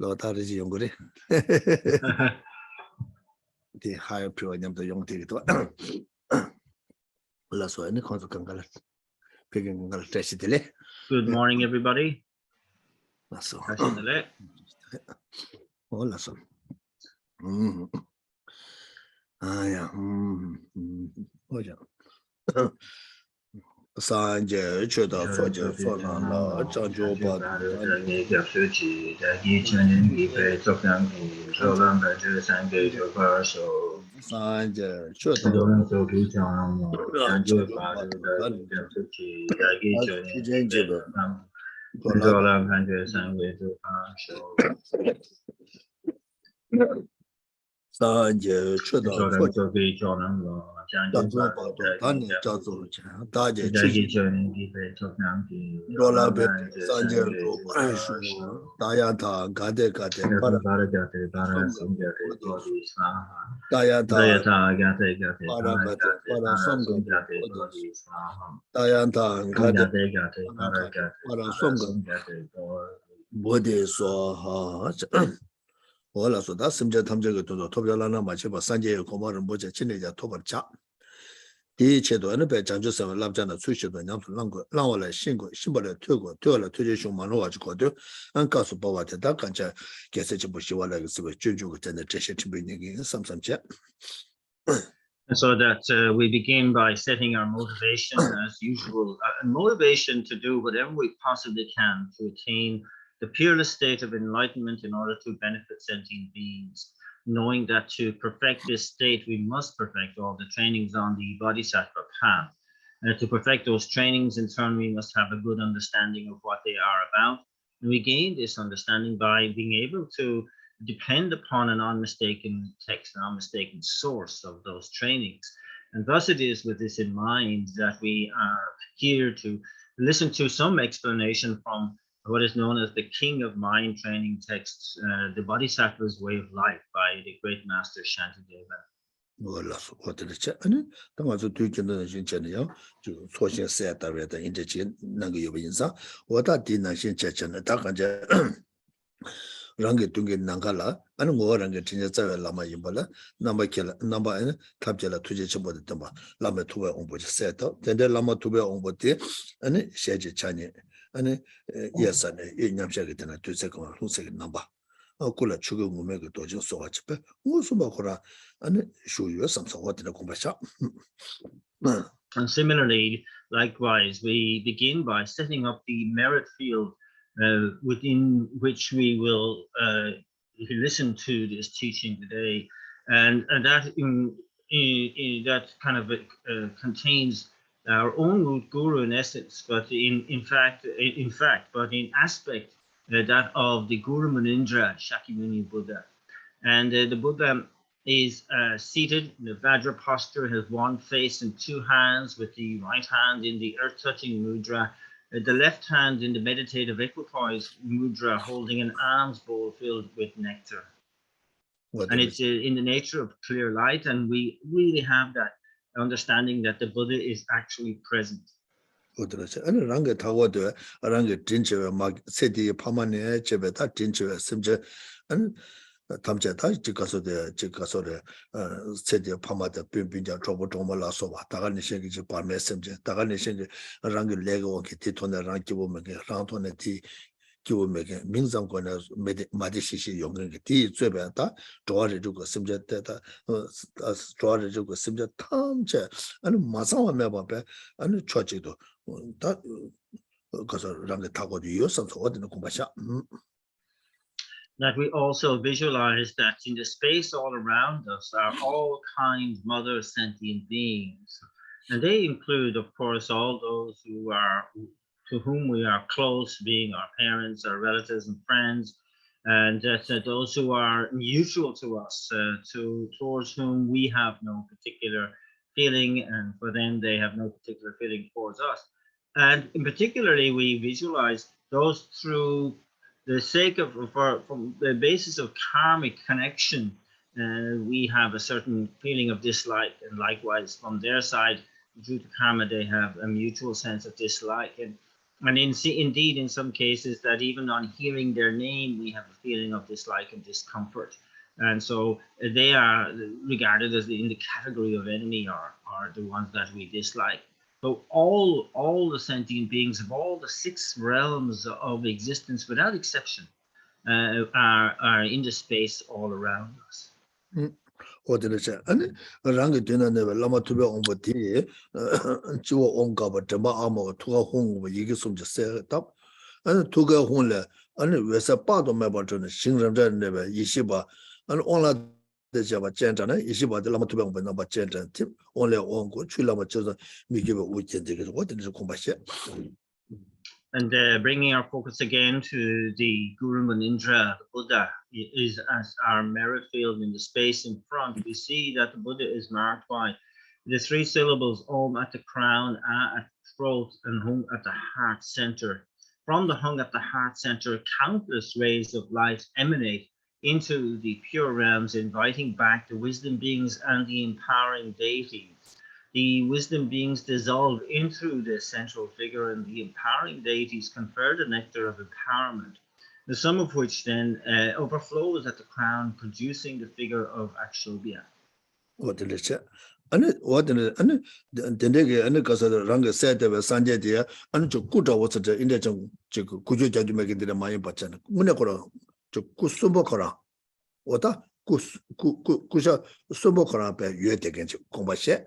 Lotari Yonguri. The higher pure name the young territory. Last one, the Konchok picking the Good morning, everybody. That's all. Oh, that's all. Yeah. Oh, yeah. Sanje Chuda Soja Sonala, Chanjo Bad, Sanje Chuda Sanje Chuda Chanjo Bad, Tanya Jazu, Daja Rola Bet, Sanje Dayata, Gade Gade, Dayata, Para Songa, Dayanta, Gade, Para Songa, Bodhi so Ola so that's some Tamjago to Tobialana Machiba Sanje, Komar and Boja Chinaja Tobacha. The Chedo and the Bejanjus and Labjana Sushi, the Langola Shingo, Shimbala Togo, Tola Tudish Manoa Kodo, and Kasubawa Dakanja, Geshe Bushiwala, Juju, and the Geshe to be in some chat. So that we begin by setting our motivation as usual, a motivation to do whatever we possibly can to attain the peerless state of enlightenment in order to benefit sentient beings, knowing that to perfect this state, we must perfect all the trainings on the Bodhisattva path. To perfect those trainings, in turn, we must have a good understanding of what they are about. And we gain this understanding by being able to depend upon an unmistaken text, an unmistaken source of those trainings. And thus it is with this in mind that we are here to listen to some explanation from what is known as the King of Mind training texts, the Bodhisattva's Way of Life by the great master Shantideva. What did the chat? And was a two generation channel to social set with the interchange Nagayovinsa, what I did not change and attack Rangi Tungi Nangala, and more and getting a Lama Yimbala, number killer, number and Tabjala Tujichabo the Tamba, Lama Tuba on which set up, then the Lama Tuba on what day, and Shaji Chani, and yes, and Yamshagit and a 2 second number. Kula Chugu Mumego Dojo so much, but Musubakura and show you some what in a compassion. And similarly, likewise, we begin by setting up the merit field within which we will listen to this teaching today, and that that kind of contains our own root guru in essence, but in fact, but in aspect that of the Guru Munindra Shakyamuni Buddha, and the Buddha is seated in the Vajra posture, has one face and two hands, with the right hand in the earth-touching mudra, the left hand in the meditative equipoise mudra, holding an alms bowl filled with nectar. And it's in the nature of clear light, and we really have that understanding that the Buddha is actually present. And Ranga Tawadu, Ranga Dincher, City Pamane, Chebeta, Dincher, Simja, and Tamjata, Chicaso, City Pamata, Pimpinja, Trobo Tomala Sova, Taganishin, Parmesim, Taganishin, Ranga Lego, Kititona, Ranki woman, Rantoneti. Means I'm going to Madishi Young Tea, Zwebeta, George Jugo Simja Teta, George Jugo Simja Tamcha, and Masawa Meba, and Chochido. That because Ranga Tago the use of what in the Kumbasha. That we also visualize that in the space all around us are all kinds of other sentient beings. And they include, of course, all those who are to whom we are close, being our parents, our relatives and friends, and those who are mutual to us, towards whom we have no particular feeling, and for them they have no particular feeling towards us. And in particularly, we visualize those through the sake of, from the basis of karmic connection, we have a certain feeling of dislike, and likewise from their side, due to karma, they have a mutual sense of dislike. And And indeed, in some cases, that even on hearing their name, we have a feeling of dislike and discomfort. And so they are regarded as in the category of enemy, or the ones that we dislike. So all the sentient beings of all the 6 realms of existence, without exception, are in the space all around us. 어디르자 아니 랑게 되는데 라마 투베 온버티 지워 온가바 점바 아모 투가 홍고 이게 숨지 세답 아니 투가 홍래 아니 왜서 빠도 매버전 신령자네 이시바 아니 온라 되자바 젠잖아 이시바들 라마 투베 온버 나바 젠전 팀 온래 온고 출라마 저서 미게베 우젠데 어디르자 공바시. And bringing our focus again to the Guru Manindra, the Buddha, is as our merit field in the space in front. We see that the Buddha is marked by the 3 syllables, Om at the crown, A at the throat, and Hung at the heart center. From the Hung at the heart center, countless rays of light emanate into the pure realms, inviting back the wisdom beings and the empowering deities. The wisdom beings dissolve into the central figure, and the empowering deities confer the nectar of empowerment, the sum of which then overflows at the crown, producing the figure of Akshobhya. 아니 어디는 아니 된대게 아니 가서 랑게 세대베 산제디야 아니 저 꾸다워서 저 인데 좀 지금 구조자주 매긴들이 많이 봤잖아. 문에 걸어 저 꾸스모 걸어 오다 꾸샤 스모 걸어 앞에 유에되게 공부시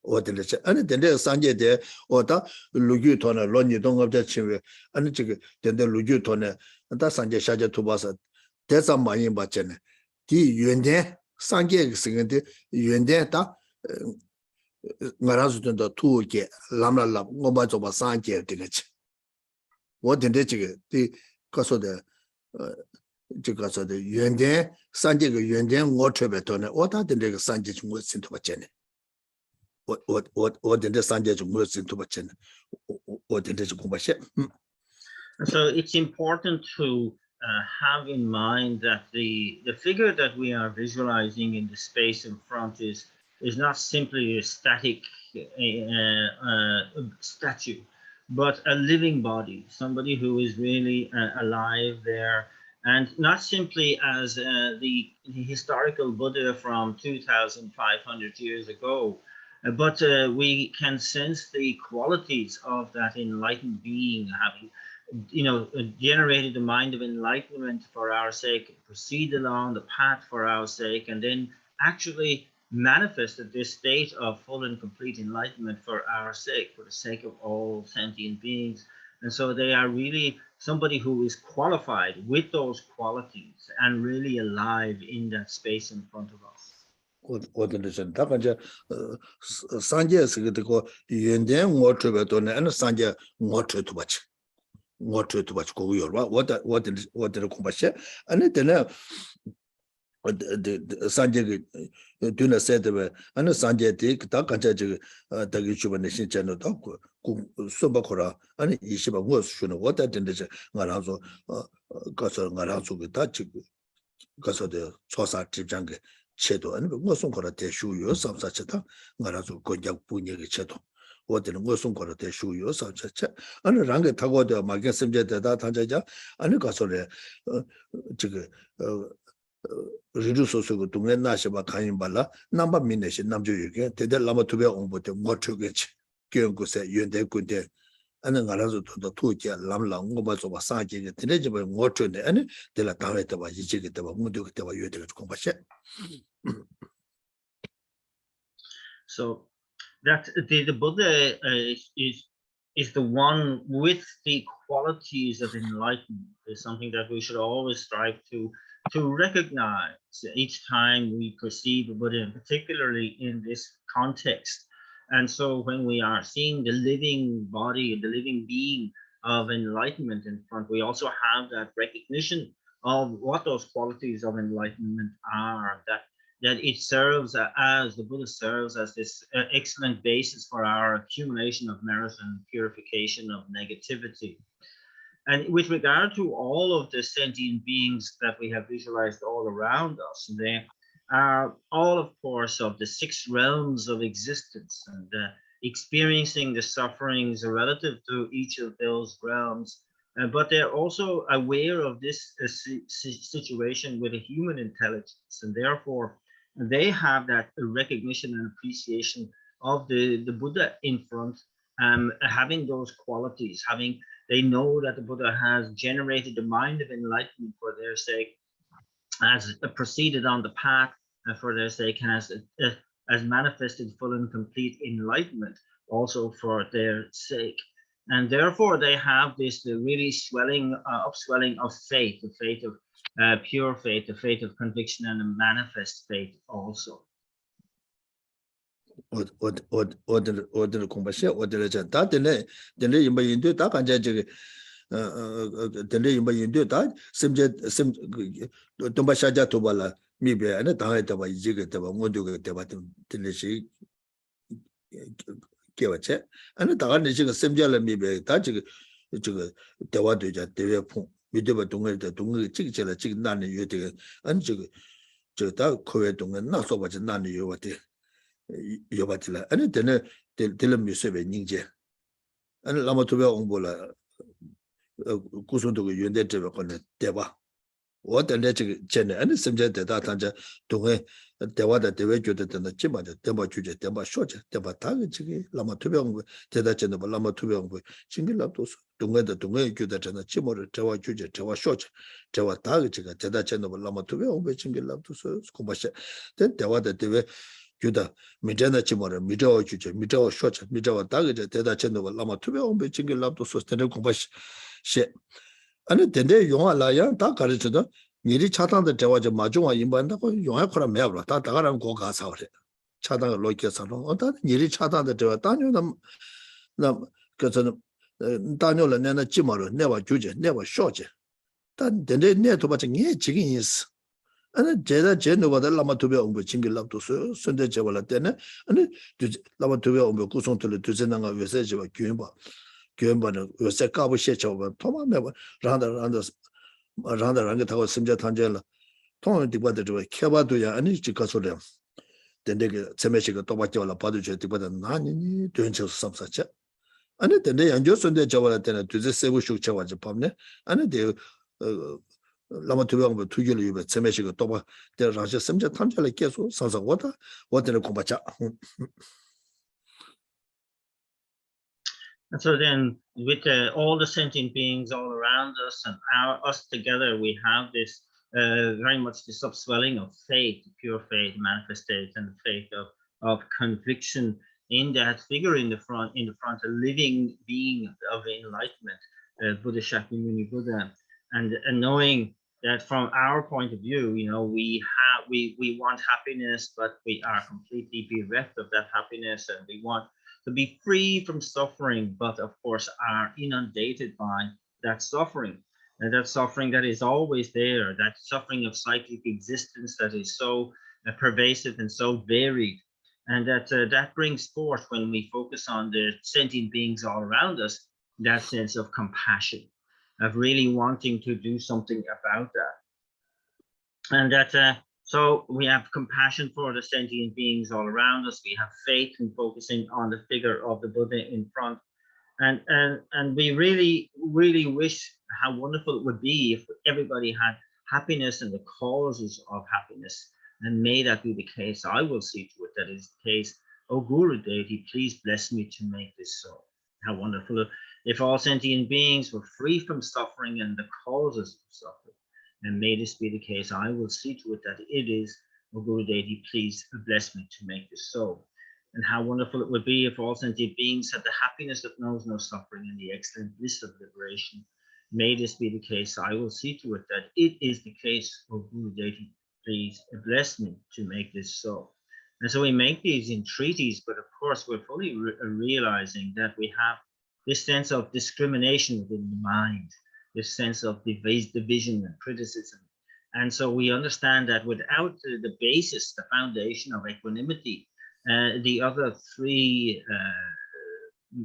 어디는 아니 된대 산제디 오다 루규토나 론니 동업자 친구 아니 지금 된대 루규토네 다 산제 샤제 투바서 대사 많이 봤잖아. 디 유엔데 산제 생인데 유엔데 다 ngaransu tunda tu ke lamla la ngomba zoba sanje dinge wo dinde ji de kaso de ji kaso de yuanden sanje ge yuanden ngo chebe to ne o da dinde ge sanje ji ngo sin to ba chen wo dinde sanje ji ngo sin to ba chen wo dinde ji ko ba she. So it's important to have in mind that the figure that we are visualizing in the space in front is not simply a static statue, but a living body, somebody who is really alive there, and not simply as the historical Buddha from 2,500 years ago, but we can sense the qualities of that enlightened being, having generated the mind of enlightenment for our sake, proceed along the path for our sake, and then actually manifested this state of full and complete enlightenment for our sake, for the sake of all sentient beings. And so they are really somebody who is qualified with those qualities and really alive in that space in front of us. 어디는 다 간제 산제스 그거 유엔된 워트베도네 안 산제 워트도 받지 워트도 받지 고요 봐 어디 공부시 아니 되네 산제 드나 세데베 아니 산제디 다 간제 저 다기 주변에 신체노도 고 소바코라 아니 20번 뭐 수는 어디 된데 말아서 가서 말아서 다 지금 가서도 조사 집장게 제도 아니 무슨 거라 대슈요 삼사체다 말아서 건작 분위기 제도 어디는 무슨 거라 대슈요 삼사체 아니 랑게 타고도 막게 심제되다 단자자 아니 가서래 지금 리루소스고 동네 나시바 가인 발라 남바 민네시 남주유게 대대 라마 투베 온보테 뭐트게치 교육고세 연대군대 아니 알아서 또 투지 람랑 ngo바서 봐 사지게 되네지바 뭐트네 아니 데라 다외때 봐 이지게 때 봐, 무도 그때 봐 유에들 공부시. So that the Buddha is the one with the qualities of enlightenment, is something that we should always strive to recognize each time we perceive a Buddha, and particularly in this context. And so when we are seeing the living body, the living being of enlightenment in front, we also have that recognition of what those qualities of enlightenment are, that it serves as, the Buddha serves as this excellent basis for our accumulation of merit and purification of negativity. And with regard to all of the sentient beings that we have visualized all around us, they are all, of course, of the 6 realms of existence. And experiencing the sufferings relative to each of those realms. But they're also aware of this situation with a human intelligence, and therefore they have that recognition and appreciation of the Buddha in front, having those qualities, they know that the Buddha has generated the mind of enlightenment for their sake, has proceeded on the path for their sake, has manifested full and complete enlightenment also for their sake. And therefore they have this really upswelling of faith, the faith of pure faith, the faith of conviction, and a manifest faith also. order compassion order da dene yimba yindu da kanja je dene yimba yindu da simje sim domba shaja to bala mibe ane da da ba yige da ba ngodu ge da ba dene shi kewache ane da ne shi simje la mibe da ji ge dewa de ja dewe pu mide ba dongge de dongge ji je la ji na ne yu de an ji ge da kowe dongge na so ba ji na ne yu wa de yobatila ane tene tele musebe ningje ane lama tobe ongbola kusundu go yende tebe kone deba o tene chene ane semje deda tanja donge dewa da dewe gyode tena chima de demba gyuje demba shoje demba tage chigi lama tobe ongbo deda chene ba lama tobe ongbo chingi labdosu donge da donge gyode tena chimo re dewa gyuje dewa shoje dewa tage chiga deda chene ba lama tobe ongbo chingi labdosu kumbashe ten dewa da dewe 유다 미제나 치모라 미제와 주제 미제와 쇼체 미제와 다게제 대다 챘노가 라마 투베 온베 징길 랍도 소스테네 공바시 셰 아니 덴데 용알라야 다 가르쳐도 미리 차단데 대화제 마중와 임반다고 용할 거라 매브라 다 다가람 고 가서 그래 차단을 로이켜서는 어다 미리 차단데 대화 다녀나 나 그저는 다녀를 내나 치모라 내와 주제 내와 쇼체 단 덴데 내도 바지 니 지긴 있어 아니 제가 제노바다 라마토베 옹고 징길랍도 선대 제발라 때네 아니 라마토베 옹고 구송틀 두제나가 외세 제바 교연바는 외세 까부시에 저바 토마메 란다 타고 심자 탄제라 통은 디바데 저 케바도야 아니 지가소래 덴데게 세메시가 또바죠라 바도 저 디바다 나니 된쳐서 삼사차 아니 덴데 양조 선대 제발라 때네 두제 세부 슈크차와지 밤네 아니 데 라마 투병부 투기를 위해 세메시가 또바 대라서 심자 탐절에 계속 사서 와다를 공부자. And so then with all the sentient beings all around us and us together, we have this very much this upswelling of faith, pure faith, manifest faith, and the faith of conviction in that figure in the front, a living being of enlightenment, Buddha Shakyamuni Buddha, and knowing that from our point of view, you know, we want happiness, but we are completely bereft of that happiness, and we want to be free from suffering, but of course are inundated by that suffering, and that suffering that is always there, that suffering of cyclic existence that is so pervasive and so varied, and that brings forth, when we focus on the sentient beings all around us, that sense of compassion, of really wanting to do something about that. And that so we have compassion for the sentient beings all around us. We have faith in focusing on the figure of the Buddha in front. And we really, really wish how wonderful it would be if everybody had happiness and the causes of happiness. And may that be the case. I will see to it that is the case. Oh, Guru Deity, please bless me to make this so. How wonderful if all sentient beings were free from suffering and the causes of suffering. And may this be the case. I will see to it that it is. O Guru Deity, please bless me to make this so. And how wonderful it would be if all sentient beings had the happiness that knows no suffering and the excellent bliss of liberation. May this be the case. I will see to it that it is the case. O Guru Deity, please bless me to make this so. And so we make these entreaties, but of course we're fully realizing that we have this sense of discrimination within the mind, this sense of division and criticism. And so we understand that without the basis, the foundation of equanimity, the other three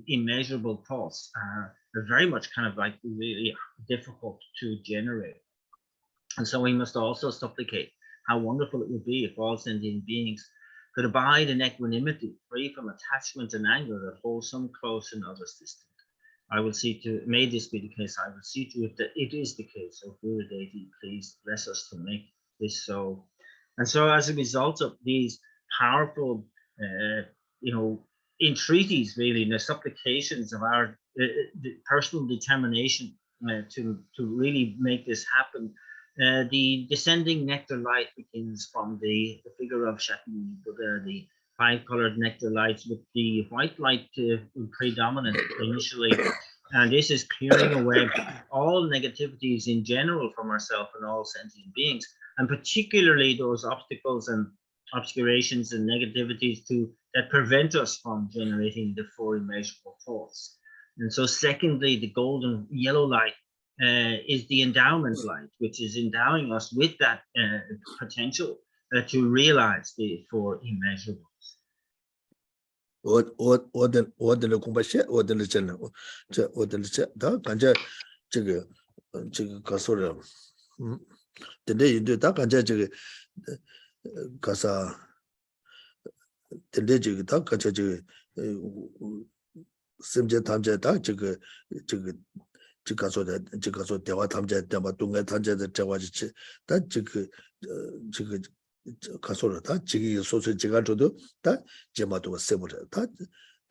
immeasurable thoughts are very much kind of like really difficult to generate. And so we must also supplicate how wonderful it would be if all sentient beings could abide in equanimity, free from attachment and anger, that holds some close and others distant. I will see to, may this be the case, I will see to it that it is the case. O Buddha deity, please bless us to make this so. And so as a result of these powerful, entreaties, really, the supplications of our personal determination to really make this happen, the descending nectar light begins from the figure of Shantideva, the 5-colored nectar lights with the white light predominant initially. And this is clearing away all negativities in general from ourselves and all sentient beings, and particularly those obstacles and obscurations and negativities that prevent us from generating the 4 immeasurable thoughts. And so secondly, the golden yellow light is the endowment light, which is endowing us with that potential to realize the 4 immeasurables.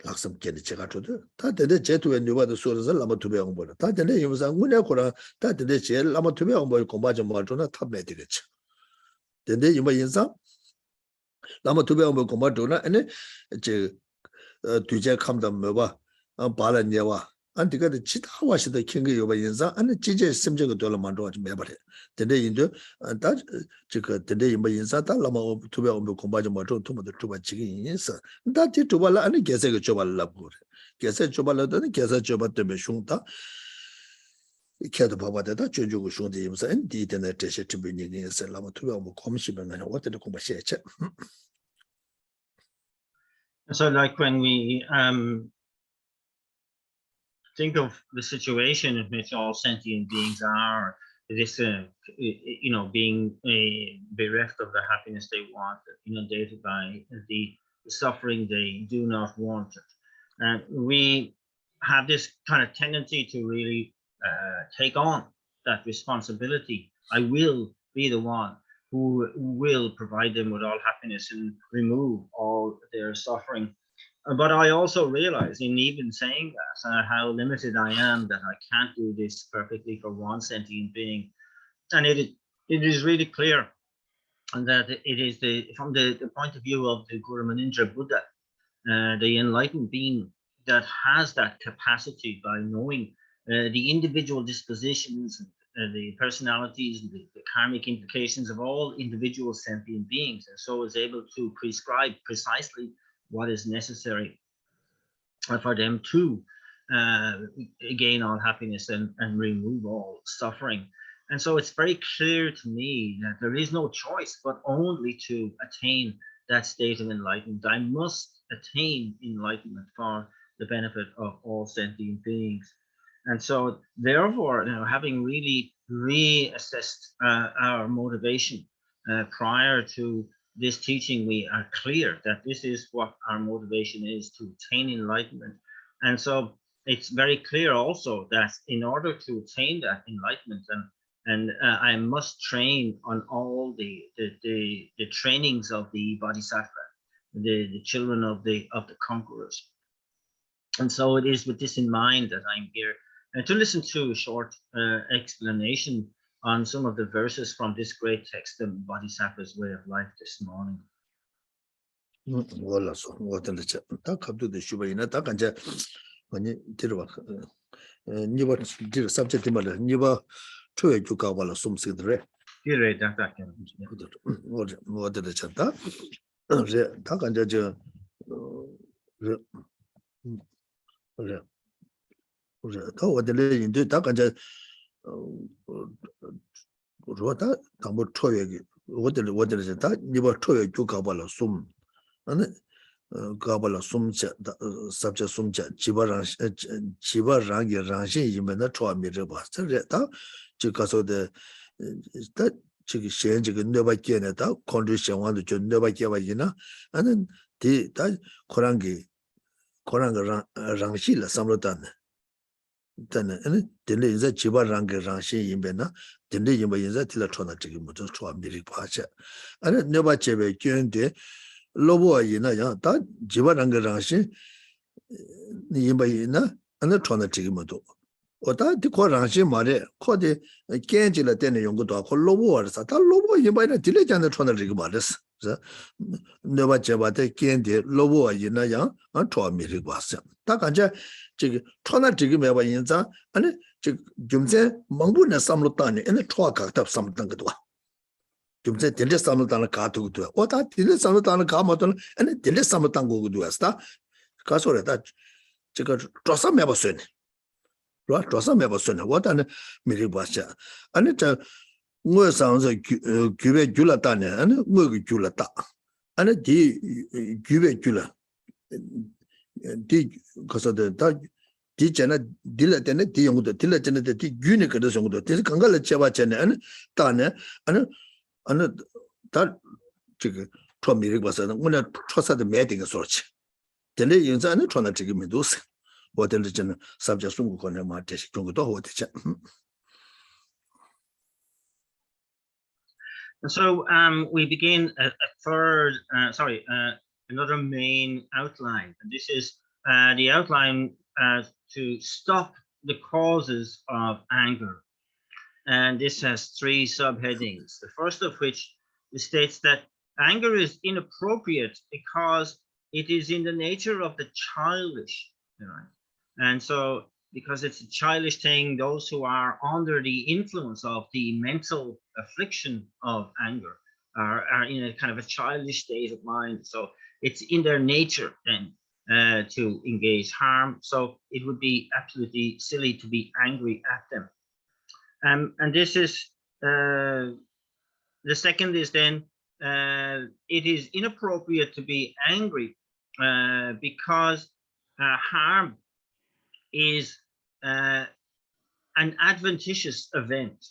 laksamkeni chega chodo ta dende jetuwe nyuba de suraza lama tube ongbora ta dende yumsa ngune kora ta dende je lama tube ongbora kombaja marjona tabme direch dende yumba yinsa lama tube ongbora kombajona ene je tuje kamda meba bala nyewa antiga de chitawa shida kinge yoba yinsa ane jije simjega dola manjowa mebare dende yindu ta jiga dende yumba yinsa ta lama tube ongbora kombaja marjona tumoda tuba jigi yinsa 다티 조발라 아니 게세가 조발라 보래 게세 조발라도 게세 조발 때문에 슝다 이케도 바바데다 조조고 슝데 임사 엔디데네 테셰 티비니니스 라마 투가 뭐 검시면은 어떻게 공부시했지. So like when we think of the situation in which all sentient beings are, this being bereft of the happiness they want, inundated by the suffering they do not want it. And we have this kind of tendency to really take on that responsibility. I will be the one who will provide them with all happiness and remove all their suffering. But I also realize in even saying that how limited I am, that I can't do this perfectly for one sentient being. And it is really clear and that it is from the point of view of the Guru Manindra Buddha, the enlightened being that has that capacity by knowing the individual dispositions, the personalities, the karmic implications of all individual sentient beings, and so is able to prescribe precisely what is necessary for them to gain all happiness and remove all suffering. And so it's very clear to me that there is no choice but only to attain that state of enlightenment. I must attain enlightenment for the benefit of all sentient beings. And so therefore, having really reassessed our motivation prior to this teaching, we are clear that this is what our motivation is, to attain enlightenment. And so it's very clear also that in order to attain that enlightenment, and I must train on all the trainings of the Bodhisattva, the children of the conquerors. And so it is with this in mind that I'm here to listen to a short explanation on some of the verses from this great text, the Bodhisattva's Way of Life, this morning. Gabala sumcha subject sumcha jiba rangi rangshin yimena chwa mi reba ta jikaso de ta 지금 시행 지금 너밖에네다 건조 시행원도 좀 너밖에 와이나 아는 디다 코랑기 랑실라 삼로단 단에 아니 딜레 이제 지바랑게 랑시 임베나 딜레 임바 이제 딜라 촌나 지금 뭐저 좋아 미리 봐자 아니 너밖에 견데 로보이나 야다 지바랑게 랑시 임바이나 아니 촌나 지금 뭐도 어다 디코랑시 말에 코디 깬지라 되는 연구도 코 로보와서 다 로보 임바이나 딜레 잔데 촌나 지금 말했어 너바 제바데 깬데 로보와 이나야 좋아 미리 봤어 다 간자 지금 촌나 지금 해봐 인자 아니 지금 좀제 망부네 삼로다니 에네 초아 각답 삼던 것도 좀제 딜레 삼로다는 가도도 어다 딜레 삼로다는 가모도 아니 딜레 삼로단 거고도 왔다 가서래다 지금 조사 매봤어요 조사 매봤어요 어다는 미리 봤어 아니 저 뭐 상서 규베 줄았다네 아니 뭐 줄았다 아니 디 규베 줄아 디 거서도 다 디잖아 딜레테네 디 용도 딜레테네 디 균이 그래서 용도 디 강가를 잡았잖아 아니 다네 아니 다 지금 처음에 봐서는 오늘 초사도 매딩을 소리지 딜레 인자는 전화 지금 메도스 어떨지는 sabja sungu koне ma te sungu to hote cha. So we begin another main outline, and this is the outline to stop the causes of anger, and this has 3 subheadings. The first of which states that anger is inappropriate because it is in the nature of the childish, right? And so because it's a childish thing, those who are under the influence of the mental affliction of anger are in a kind of a childish state of mind. So it's in their nature then to engage harm. So it would be absolutely silly to be angry at them. And this is, the second is then, it is inappropriate to be angry because harm is an adventitious event.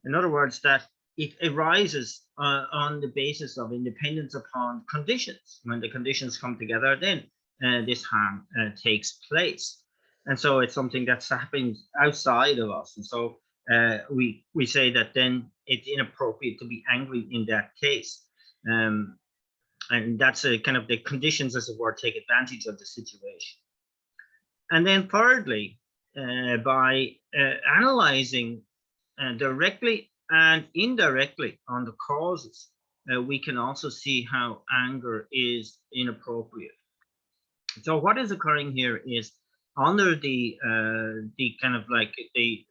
In other words, that it arises on the basis of independence upon conditions. When the conditions come together, then this harm takes place. And so it's something that's happening outside of us. And so we say that then it's inappropriate to be angry in that case. And that's a kind of the conditions, as it were, take advantage of the situation. And then thirdly, by analyzing directly and indirectly on the causes, we can also see how anger is inappropriate. So what is occurring here is under the kind of like the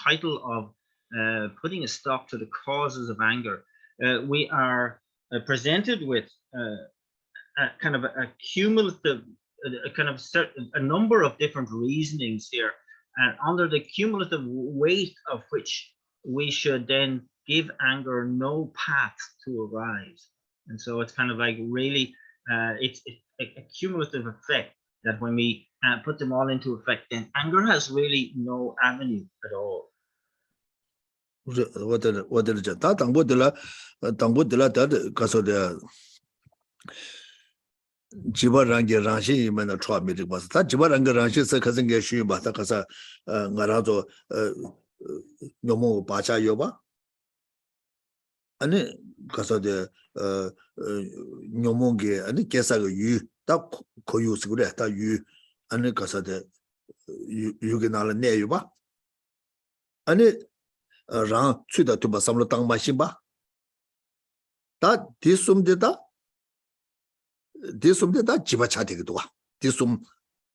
title of putting a stop to the causes of anger, we are presented with a kind of a cumulative, a number of different reasonings here, and under the cumulative weight of which we should then give anger no path to arise. And so it's kind of like really, it's a cumulative effect that when we put them all into effect, then anger has really no avenue at all. 지바랑게 랑시 이면은 초미리 봐서 다 지바랑게 랑시서 가진 게 쉬이 봐다 가서 나라도 너무 바자요 봐 아니 가서데 녀몽게 아니 계사가 유다 고유스 그래 다유 아니 가서데 유게 나를 내요 봐 아니 랑 취다 투바 삼로 땅 마신 봐다 디숨데다 디숨데다 지바차 되기도 와 디숨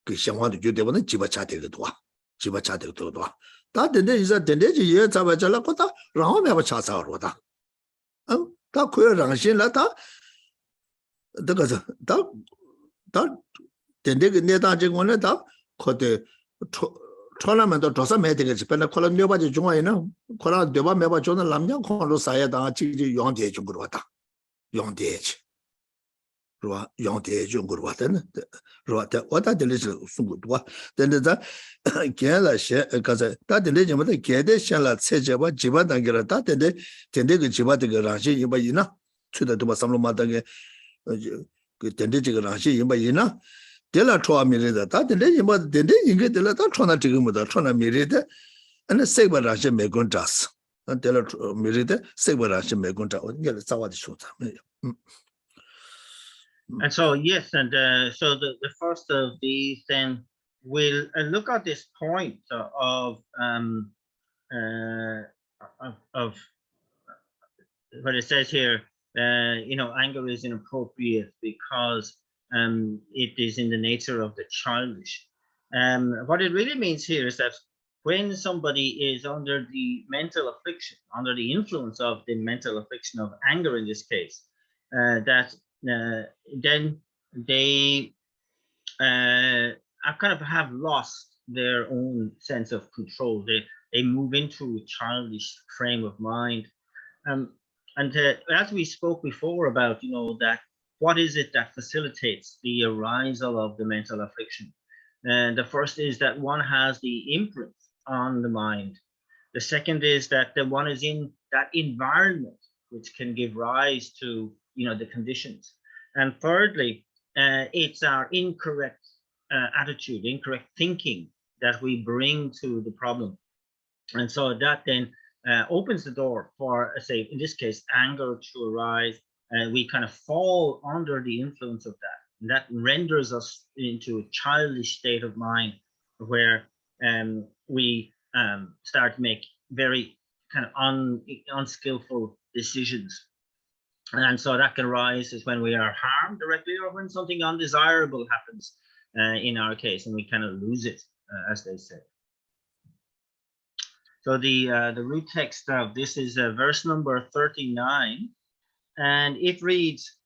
그 상황도 되면은 지바차 되기도 와 지바차 되기도 와 다든데 이제 된대지 예 잡아잘라 거다 라면 해봐 차사로다 다 고여랑신라 다 그래서 다 된대게 내다 정원에 다 거대 초라면도 조사 매되겠지 ਪਹਿਲਾਂ 콜라 녀바지 중앙에는 콜라 녀바 매바 존을 남냥 콜로 사야다 지지 용대 좀 그러다 용대지 ruwa yang te jung ruwa den ruwa te wa da de le su gu duwa den de da ge la she ka za da de le je ma de ge de shen la ce je ba ji ba da ge la da de de ge ji ba de ge ran shi yi ba yi na chu da de ba sam lo ma da ge ge de de ge ran shi yi ba yi na de la chua mi re da de le yi ma de de yin ge de la da chua na ji ge mo da chua na mi re de an se ba ran shi me gun das an de la mi re de se ba ran shi me gun da o ge le za wa de shu za And so, yes, and so the first of these then will look at this point of what it says here. Anger is inappropriate because it is in the nature of the childish. What it really means here is that when somebody is under the mental affliction, under the influence of the mental affliction of anger in this case, then they kind of have lost their own sense of control. They move into a childish frame of mind. And as we spoke before about, that what is it that facilitates the arisal of the mental affliction? And the first is that one has the imprint on the mind. The second is that the one is in that environment which can give rise to, the conditions. And thirdly, it's our incorrect attitude, incorrect thinking that we bring to the problem. And so that then opens the door for, say, in this case, anger to arise. We kind of fall under the influence of that. And that renders us into a childish state of mind where we start to make very kind of unskillful decisions. And so that can arise is when we are harmed directly or when something undesirable happens in our case and we kind of lose it, as they say. So the root text of this is verse number 39, and it reads,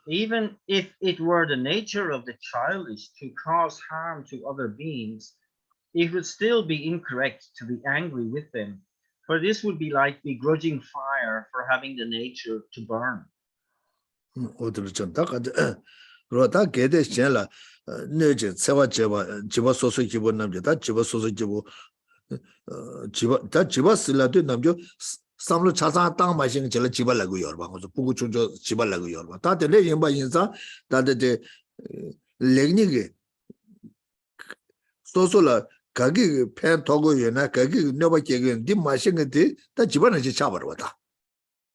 even if it were the nature of the childish to cause harm to other beings, it would still be incorrect to be angry with them, for this would be like begrudging fire for having the nature to burn. samlo chasa tang ma sing chela jiba lagu yorba ngo pugu chunjo jiba lagu yorba ta de le yimba yinsa ta de legni ge so la gagi pen togo yena gagi nyoba kege di ma sing de ta jiba na ji chabar wa ta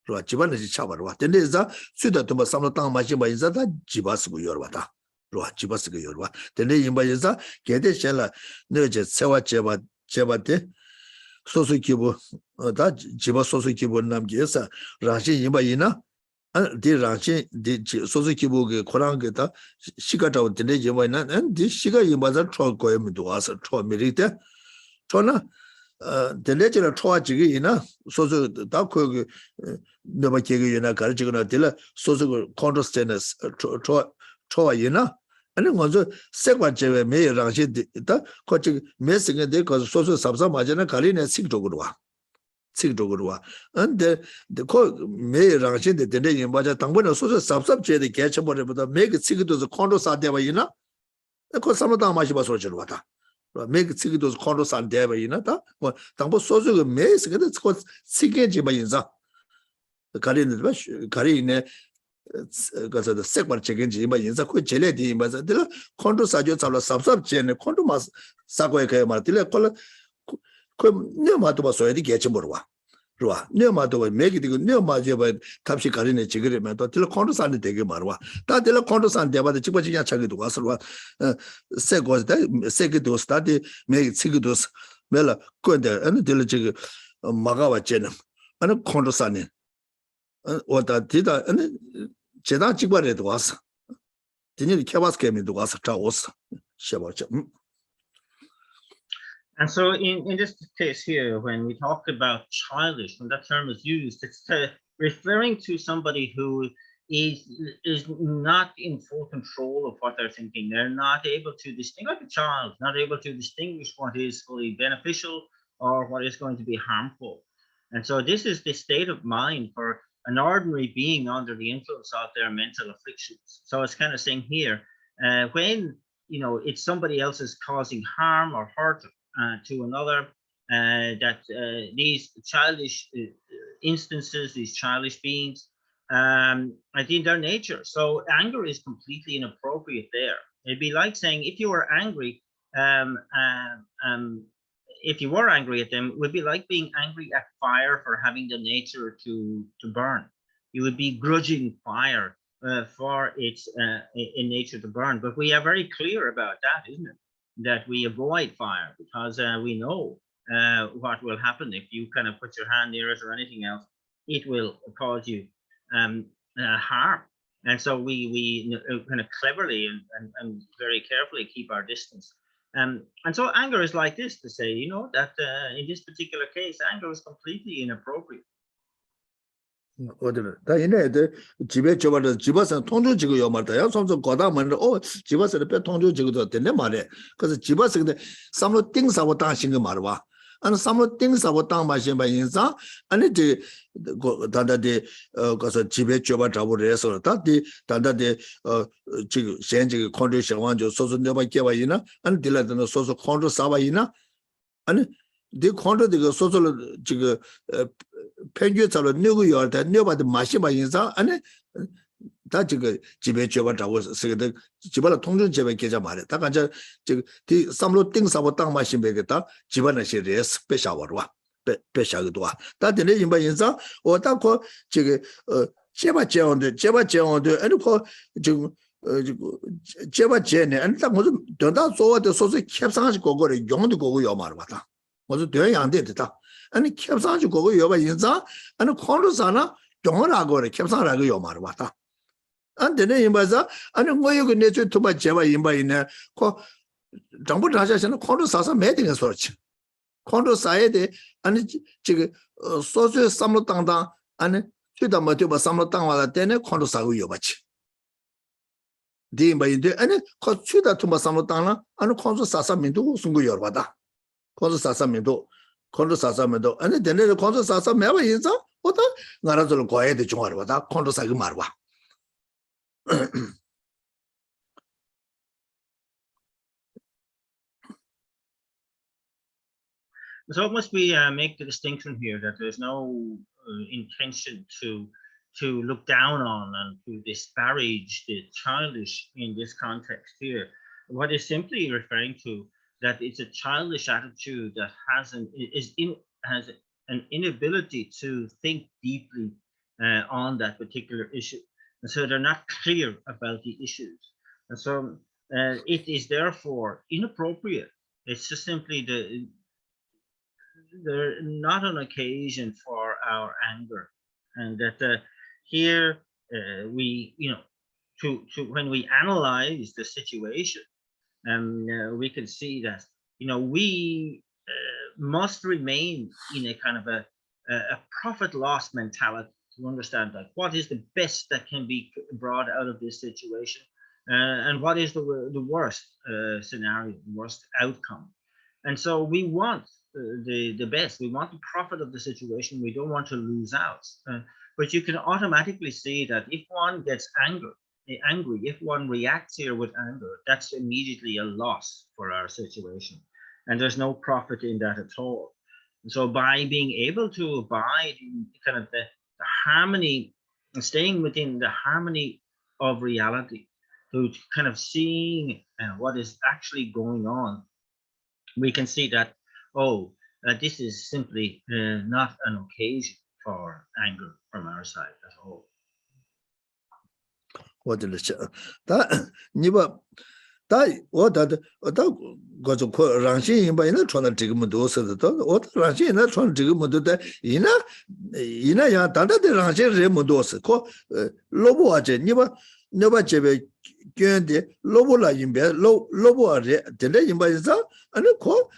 ro jiba na ji chabar wa de za suda to samlo tang ma sing ba yinsa ta jiba su yorba ta ro jiba su yorba de le yimba yinsa gede chela ne je sewa jeba de 소소 기부 다 지바 소소 기부 남기에서 라시 이바이나 디 라시 디 소소 기부게 코랑게다 시가다고 되네 이바이나 디 시가 이바자 초고에도 와서 초미리데 초나 델레지라 초아지게 이나 소소 다 거기 너바 계기나 가르치거나 딜라 소소 컨트스테너스 초아이나 아니 먼저 세관제에 매랑시 다 거기 매생에 거 소소 삽삽 맞잖아 가리네 식적으로 와 근데 그 매랑시데 되네 맞아 당번에 소소 삽삽제에 개쳐버려보다 매그 식도 컨트사데바이나 그 삼다 마시 봐서지로 왔다 매그 식도 컨트사데바이나 다 당번 소소 매스게 그 식게지 바인자 가리네 그래서 색발 책임지 뭐 인사 그 제레디 맞아 들 콘도 사죠 잡라 삽삽제네 콘도 마스 사고에 그 말들 그 녀마도 봐서야 돼 개체 모르와 좋아 녀마도 매기 되고 녀마제 봐 탑시 가리네 지그러면 또들 콘도 산데 되게 말와 다들 콘도 산데 봐도 직접 그냥 차기도 와서 와 세고다 세기도 스타디 매기 치기도 매라 근데 아니 들 지금 마가와 쟤는 아니 콘도 산네 왔다 뒤다 아니 제가 직관에도 왔어. 뒤에 캐바스케미도 와서 잡았어. 셔버죠. And so in this case here, when we talk about childish, when that term is used, it's referring to somebody who is not in full control of what they're thinking. They're not able to distinguish, like a child, not able to distinguish what is fully beneficial or what is going to be harmful. And so this is the state of mind for an ordinary being under the influence of their mental afflictions. So it's kind of saying here, when it's somebody else is causing harm or hurt to another, that these childish instances, these childish beings, I think their nature. So anger is completely inappropriate there. It'd be like saying if you were angry, if you were angry at them, it would be like being angry at fire for having the nature to burn. You would be grudging fire for its in nature to burn. But we are very clear about that, isn't it? That we avoid fire because we know what will happen if you kind of put your hand near it or anything else. It will cause you harm. And so we kind of cleverly and very carefully keep our distance. And so anger is like this, to say, that in this particular case, anger is completely inappropriate. 다 이내에 집에 저번에 집에서 통주 지고 요 말다요. sometimes 고다면 집에서 배 통주 지고도 되네 말에. 그래서 집에서 근데 삼로 띵사고 당신 거 말봐. 아니 삼로 띵사고 당 마신 바 인사 아니 저 단다데 가서 집에 줘봐 잡으래서 다디 단다데 지금 현재 컨디션 완전 소소 내가 개와이나 아니 딜라드는 소소 컨트롤 사바이나 아니 네 컨트롤 소소로 지금 편규자로 누구요? 다 누구한테 마시바 인사 아니 다 지금 집에 줘봐 잡고 쓰거든 집안에 통전 집에 계좌 말해 다 간자 지금 디 삼로 띵사고 땅 마신 베겠다 집안에 시리에 스페셜로 와 배샤기도 와 다들 인바 인사 어다고 지금 제바 제원도 아니 그 지금 제바 제네 아니 딱 무슨 된다 소와도 소소 캡상하지 거거를 용도 거고요 말 왔다 무슨 되야 안 되다 아니 캡상하지 거고 여바 인사 아니 콘로사나 동어라고래 캡상하라고 요 말 왔다 안 되네 인바자 아니 뭐 여기 내주 투바 제바 인바이네 그 정부 자자는 콘로사사 매딩에 소리치 콘로사에 대 아니 지금 소소 삼로 땅다 아니 최다 뭐 되바 삼로 땅 와다 때네 콘로사고 요바치 디인바인데 아니 그 최다 투바 삼로 땅나 아니 콘로사사 민도 순고 여바다 콘로사사면도 콘로사사면도 아니 되네 콘로사사 매바 인사 어다 나라들 거에 대 중화를 받아 콘로사기 말와 So must we make the distinction here that there's no intention to look down on and to disparage the childish in this context here. What is simply referring to that it's a childish attitude that has an inability to think deeply on that particular issue, and so they're not clear about the issues, and so it is therefore inappropriate. It's just simply they're not an occasion for our anger, and that here we to when we analyze the situation, we can see that we must remain in a kind of a profit loss mentality to understand that what is the best that can be brought out of this situation, and what is the worst scenario, the worst outcome. And so we want the best. We want the profit of the situation. We don't want to lose out. But you can automatically see that if one gets angry, if one reacts here with anger, that's immediately a loss for our situation. And there's no profit in that at all. And so by being able to abide in kind of the harmony, staying within the harmony of reality, to kind of seeing what is actually going on, we can see that, this is simply not an occasion for anger from our side at all. What did it that Niba that what that got to call Ranchi by in trying to take Mudo said what Ranchi in that trying to take Mudo that Ina ya Tanda de Ranchi Remudos call Lobo Aje Niba Nova Chebe Gende Lobola in bed Lobo delay in by Za and call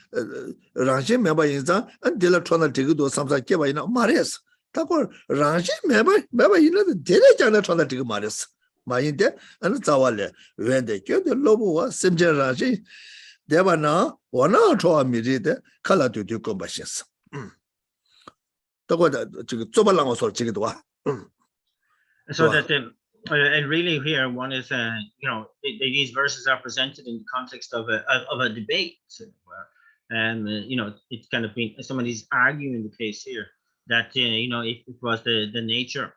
Ranchi member in Za and Dilla trying to take those something Keva in Maris. Tako Ranchi member in the Dilla trying to take Maris. 마인데 안 자왈래 웬데 겨도 로보와 심제라지 대바나 원나 좋아미리데 칼라도 되고 마셨어. 또고 지금 좁발랑어 소리 지기도 와. So that and really here one is these verses are presented in the context of a debate, and it's kind of been somebody's arguing the case here that if it was the nature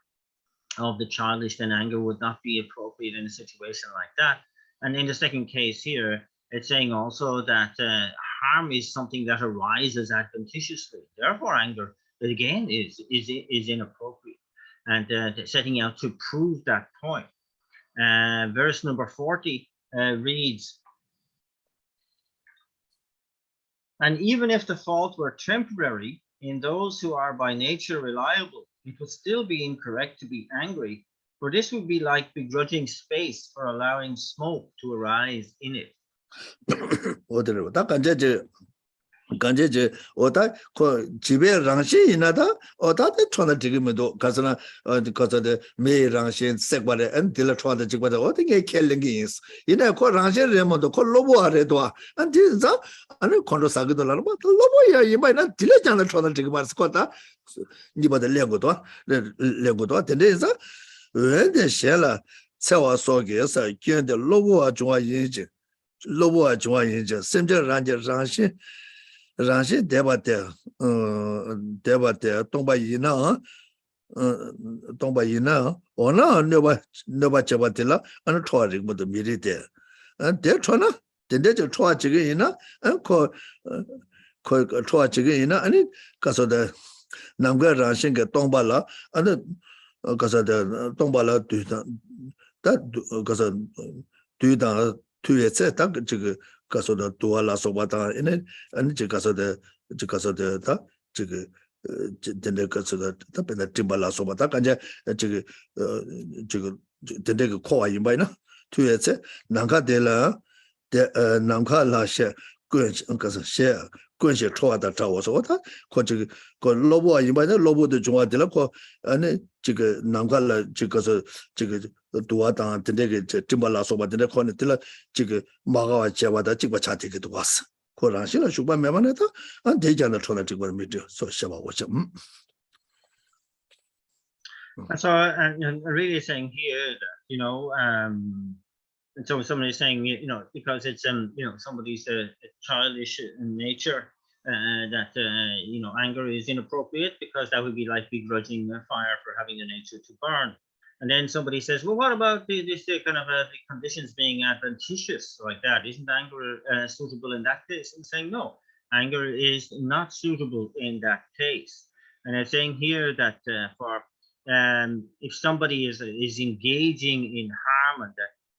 of the childish, then anger would not be appropriate in a situation like that. And in the second case here, it's saying also that harm is something that arises adventitiously. Therefore, anger again is inappropriate, and setting out to prove that point. Verse number 40 reads, "And even if the fault were temporary in those who are by nature reliable, it would still be incorrect to be angry, for this would be like begrudging space for allowing smoke to arise in it." 간제제 오다 그 집에 랑시 이나다 오다데 촌다 지금도 가서나 가서데 매 랑시 색바레 엔딜 촌다 지금도 어떻게 켈링이 있어 이내 그 랑시 레몬도 그 로보 아래도 안디자 아니 콘도 사기도 라로 뭐 로보야 이마나 딜레잖아 촌다 지금 말스 거다 니보다 레고도 텐데서 왜데 셀라 세와 속에서 견데 로보와 중앙인지 로보와 중앙인지 심지어 랑시 Ranshi debate Tomba Yina, Ona Nova Chabatilla, and Torik with the Mirite. And there Trona, the nature Troa Chigina, and call Troa Chigina, and it Caso de Namga Ranshinga Tombala, and the Casa de Tombala that Casa Duda to a set 가서 더 도와라서 왔다 이네 아니 가서 더 다 저기 근데 가서 더 배나 timbal라서 왔다 간제 저기 근데 그 코와 임바이나 투에체 난가데라 난가라셰 가서 셰 권시 초와다 자워서 왔다 그 저기 그 로보와 임바이나 로보도 중화되라 그 아니 저기 난가라 저기서 저기 도와다 근데 그 timbal라서 왔는데 코네들 저기 마가와 제와다 지금 차티기도 왔어. 고랑실은 주반 매만에다 안 대장의 전에 지금 미디어 소샤와 오죠. So and really saying here that and so somebody is saying because it's somebody's childish nature that anger is inappropriate because that would be like begrudging fire for having the nature to burn. And then somebody says, well, what about this kind of the conditions being adventitious like that? Isn't anger suitable in that case? I'm saying no, anger is not suitable in that case. And I'm saying here that if somebody is engaging in harm, and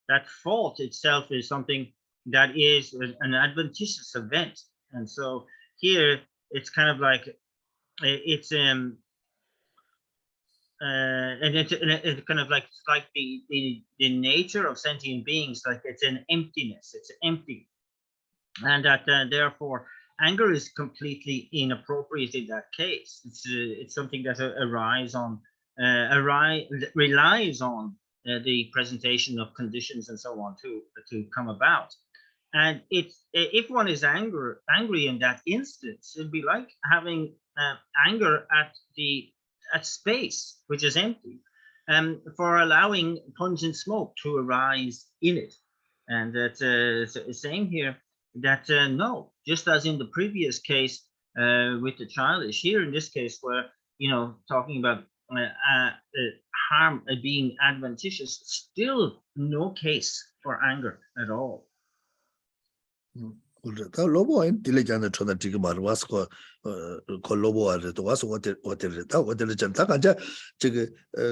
that fault itself is something that is an adventitious event. And so here it's kind of like it's and it's kind of like the nature of sentient beings, like it's an emptiness, it's empty, and that therefore anger is completely inappropriate in that case. It's something that relies on the presentation of conditions and so on to come about. And if one is angry in that instance, it'd be like having anger at space, which is empty, for allowing pungent smoke to arise in it. And that's saying here that no, just as in the previous case with the childish, here in this case where talking about harm being adventitious, still no case for anger at all. 다 로보인 딜레jan의 전에 지금 말 와서 그 로보아도 와서 어디를 전다 간자 저기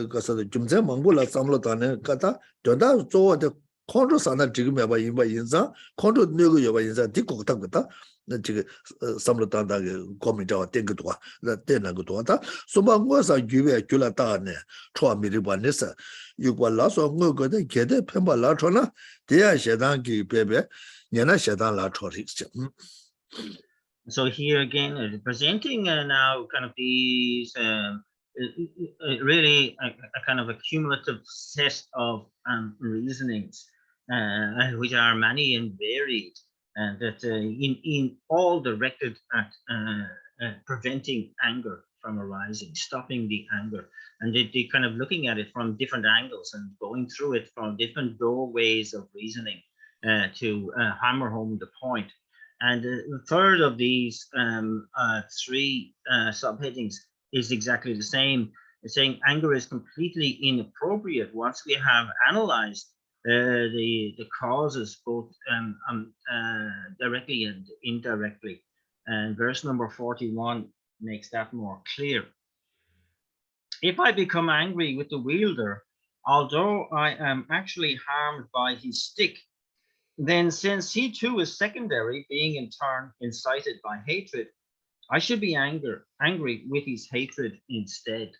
가서 좀제 망불라 삼로다네 가다 전다 저한테 컨트롤사나 지금 해봐 인바 인자 컨트롤 내고 여봐 인자 디고 딱다 지금 삼로다다게 고민자와 땡기도 나 때나고도 왔다 소방고사 규베 줄라다네 초미리반에서 유발라서 뭐거든 게데 펜발라 초나 대야 세단기 베베 So here again, presenting now kind of these really a kind of a cumulative set of reasonings, which are many and varied, and that in all directed at preventing anger. from arising, stopping the anger. And they kind of looking at it from different angles and going through it from different doorways of reasoning to hammer home the point. And the third of these three subheadings is exactly the same. It's saying anger is completely inappropriate once we have analyzed the causes both directly and indirectly. And verse number 41 makes that more clear. If I become angry with the wielder, although I am actually harmed by his stick, then since he too is secondary, being in turn incited by hatred, I should be angry with his hatred instead.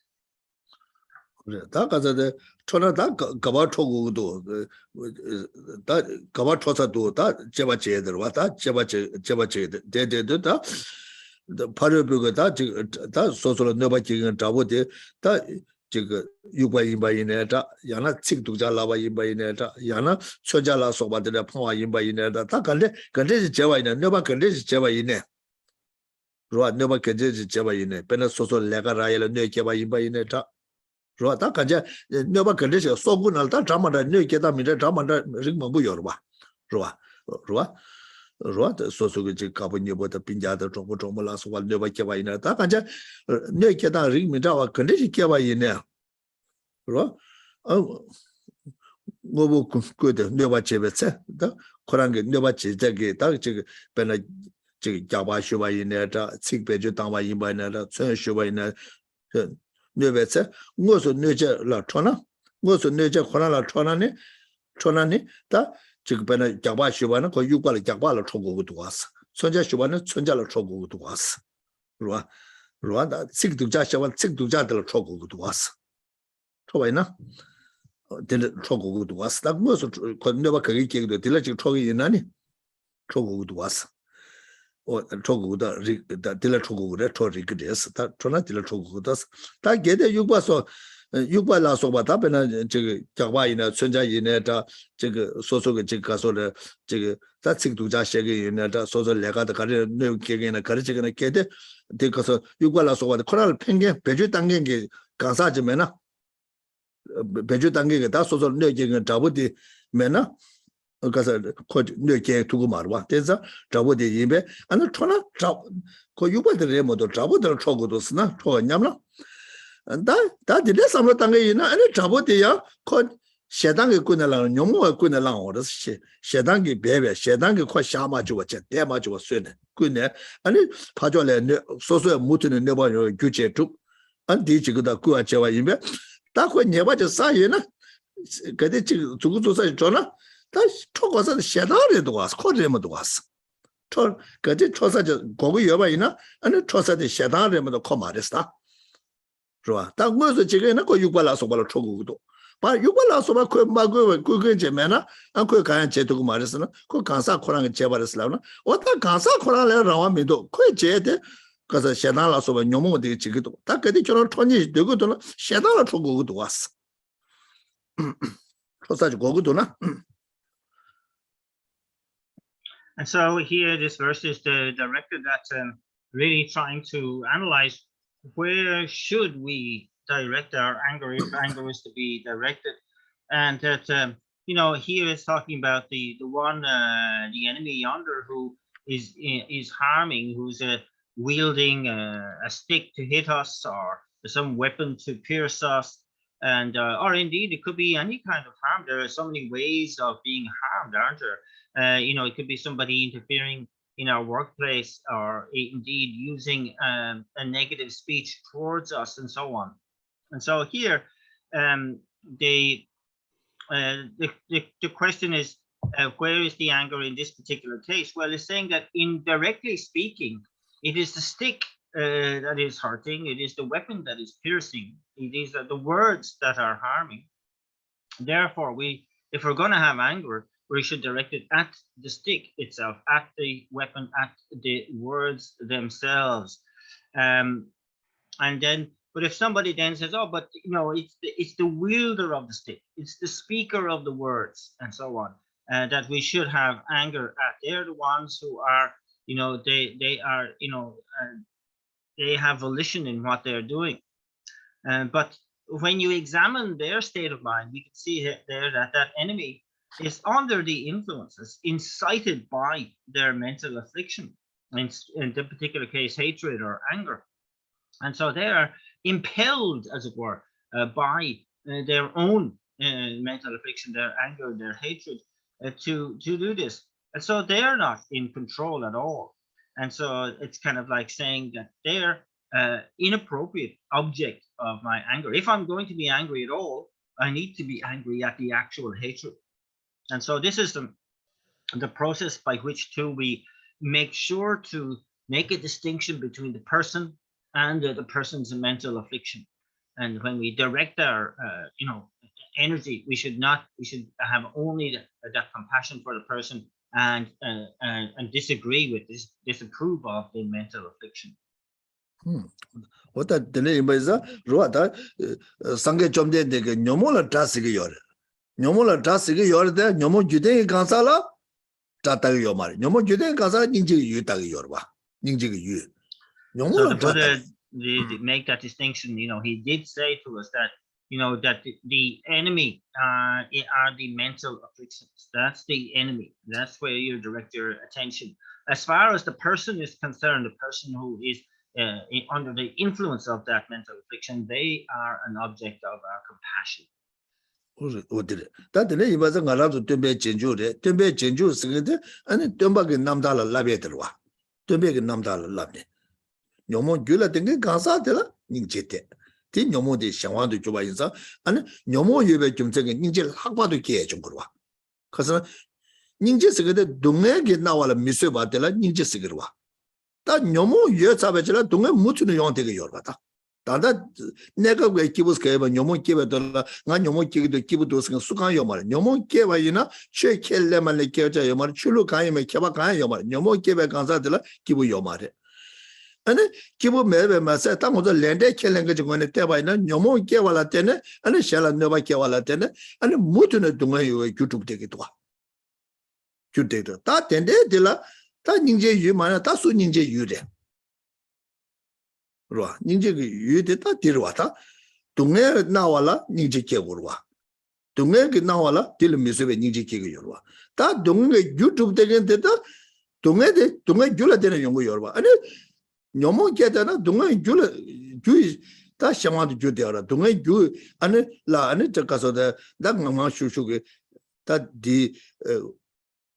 다 가자데 초나 다 가바 초고도 다 가바 초사도 다 제바 제들 왔다 제바 데데도 다 파르부가 다 소소로 너바 지금 잡고데 다 지금 유바이바이네다 야나 칙두자 라바이바이네다 야나 초자라 소바데 파와이바이네다 다 간데 제바이네 너바 간데 제바이네 로아 너바 간데 제바이네 베나 소소 레가라이라 네 제바이바이네다 로다 간제 너바 컨디션 소군을 다 잠마다 뇌게다 미래 잠마다 링망부 요르바 로아 소소게 지 가본여보다 빈자다 조모라서 와 너바 개바이나 다 간제 뇌게다 링미자와 컨디션 개바이네 로 뭐고 그때 너바 제베세 다 코란게 너바 제게 다 지금 배나 지금 자바쇼바이네다 칙베주 당바이바이네다 천쇼바이네 뇌베세 무엇을 뇌제라 쳐나 무엇을 뇌제 코나라 쳐나니 다 지금 배나 잡아시바는 그 육발을 잡아를 쳐고도 왔어 손자시바는 손자를 쳐고도 왔어 로아다 식두자시바 식두자들 쳐고도 왔어 쳐봐이나 들 쳐고도 왔어 딱 무엇을 뇌바 그게 얘기도 들라 지금 쳐기 있나니 쳐고도 왔어 초고다 딜라 초고래 초리그데스 다 초나 딜라 초고다스 다 게데 육바서 육바라서 바다 베나 저기 작바이나 천자이네다 저기 소소게 저기 가서래 저기 다 직두자 세게 있네다 소소 내가다 가르 뇌게게나 가르치게나 게데 데가서 육바라서 바다 코랄 팽게 배주 당gen게 가사지메나 배주 당gen게 다 소소 뇌게게 잡으디 메나 그래서 뇌게 두고 말와 대자 잡어대 입에 아니 초나 잡그 유발들의 모두 잡어들 초고도 쓰나 초냐나 다 디레 삼로 당게 있나 아니 잡어대야 그 세당에 꾸내랑 용모에 꾸내랑 어르시 세당에 배배 세당에 코 샤마 주고 제 대마 주고 쓰네 꾸내 아니 파절에 소소에 못는 내봐요 규제 쭉 안디 지그다 꾸아 제와 입에 다코 내봐져 사이나 그때 지금 주고조사 전화 다 초고서 셰다레도 왔어 코레모도 왔어 초 그때 초사저 고고 여바이나 아니 초사데 셰다레모도 코 말했다 좋아 딱 뭐서 지금은 그 육발라서 발로 초고도 바 육발라서 바 마고 그게 제메나 안고 가야 제도고 말했으나 그 간사 코랑 제발했으나 어떤 간사 코랑을 라와미도 그 제데 그래서 셰다라서 바 녀모데 지기도 딱 그때 저런 톤이 되고도 셰다라 초고도 왔어 초사지 고고도나 And so here, this verse is directed at really trying to analyze where should we direct our anger if anger is to be directed, and that here it's talking about the enemy yonder who is harming, who's wielding a stick to hit us or some weapon to pierce us, and or indeed it could be any kind of harm. There are so many ways of being harmed, aren't there? It could be somebody interfering in our workplace, or indeed using a negative speech towards us, and so on. And so here, the question is, where is the anger in this particular case? Well, it's saying that indirectly speaking, it is the stick that is hurting. It is the weapon that is piercing. It is the words that are harming. Therefore, if we're going to have anger, we should direct it at the stick itself, at the weapon, at the words themselves. But if somebody then says, "Oh, but it's the wielder of the stick, it's the speaker of the words," and so on, that we should have anger at. They're the ones who are, they are, they have volition in what they're doing. But when you examine their state of mind, we can see there that that enemy is under the influences incited by their mental affliction, in the particular case, hatred or anger. And so they are impelled, as it were, by their own mental affliction, their anger, their hatred, to do this. And so they're not in control at all. And so it's kind of like saying that they're inappropriate object of my anger. If I'm going to be angry at all, I need to be angry at the actual hatred. And so this is the process by which we make sure to make a distinction between the person and the person's mental affliction. And when we direct our energy, we should have only that compassion for the person and disagree with disapprove of the mental affliction. What that the name is Ruata Sange Chomde de Nomola Tasig Yor. Nomola Tasig Yor there, Nomo Jude Gansala, Tata Yomar, Nomo Jude Gansala, Ninji Yutag Yorba, Ninji Yu. So the Buddha make that distinction. He did say to us that that the enemy are the mental afflictions. That's the enemy. That's where you direct your attention. As far as the person is concerned, the person who is under the influence of that mental affliction, they are an object of our compassion. What did it? That the name was a Galab to be Chenju, to be Chenju, Singed, and Tumbag in Namdala Labeterwa, to be in Namdala Labne. Nomo Gula Tinga Gansa de la Ninjete. Tin Nomo de Shawan to Jubaisa, and Nomo Yube Jumsing Ninja Hapa to Kia Jungurwa. Cousin Ninja Sigurd, Dunga get now a Misuba de la Ninja Sigurwa. That Nomo Yetsabella, Dunga Mutu Yonte Yorbata. That never way Kibus gave a Nomo Kiba, Nomo Kib the Kibudos and Sukan Yomar, Nomo Kiba, Shake Lemon Kerja Yomar, Chulu Kaim, Kabaka Yomar, Nomo Kiba Gansadella, Kibu Yomare. And Kibu Mebe Massa, Tam was a land language when it by Nomo Kewala Tene, and a shell never Kewala Tene, and a Mutuna Dunga you to take it. You take it. That tende dilla, that Ninja Yumana, Tasu Ninja Yude. Ninja Yudita Tirwata, Tunga Nawala, Ninja Kewurwa. Tunga Nawala, till Missouri Ninja Kigurwa. That Dunga YouTube taken data, Tunga Jula Tena Yungu Yorba. And Nomo Getana, Dunga Jula Jewish, that Shaman Judera, Dunga Jew, and La Anita Casa de Dagma Shushugi, that the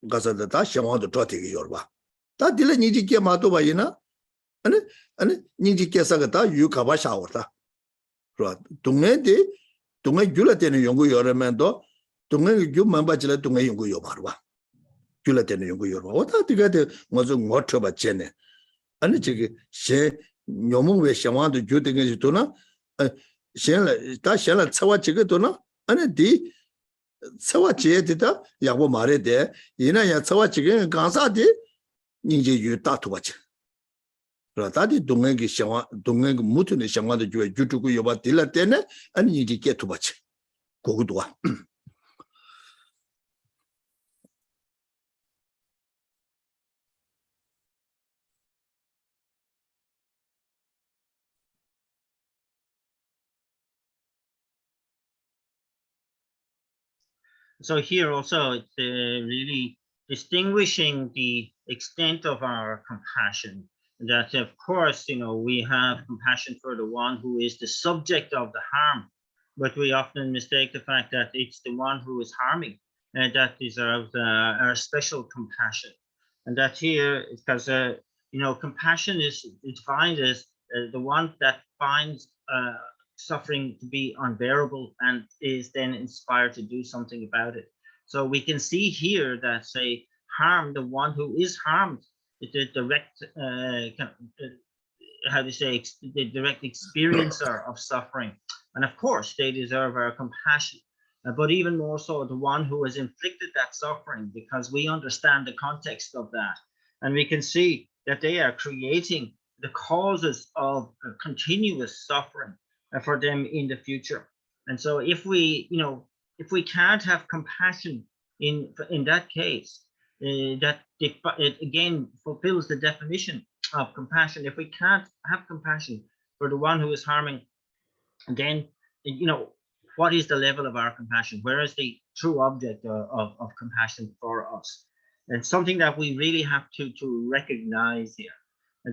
Gaza the Tashaman to Toti Yorba. That Dilla Niji Kiamato Bayina. And Ninji Kesagata, you Kabasha. Tunga Tunga Julatin Yungu Yoramento, Tunga Jumambachela Tunga Yungu Yomarwa. Julatin Yungu Yorma. What are to get was a water by Chene? And the She Yomu Shaman to Juting Tuna, Shella Tashella Sawa Chigatuna, and a D Sawa Chietita, Yago Mare there, Yina Yatsawa Chicken, Gansati, Ninja you watch. Ratadi Dungi Shawa, Dunga Mutuni Shaman to Jutuku Yoba Tilla Tene, and you get too much. Gogudwa. So here also it's really distinguishing the extent of our compassion. That of course, we have compassion for the one who is the subject of the harm, but we often mistake the fact that it's the one who is harming that deserves our special compassion. And that here, because compassion is defined as the one that finds suffering to be unbearable and is then inspired to do something about it. So we can see here that, say, harm, the one who is harmed, the direct, the direct experiencer of suffering. And of course, they deserve our compassion. But even more so, the one who has inflicted that suffering, because we understand the context of that. And we can see that they are creating the causes of continuous suffering for them in the future. And so if we can't have compassion in that case, that it again fulfills the definition of compassion, if we can't have compassion for the one who is harming, then, you know, what is the level of our compassion? Where is the true object of compassion for us? And something that we really have to recognize here,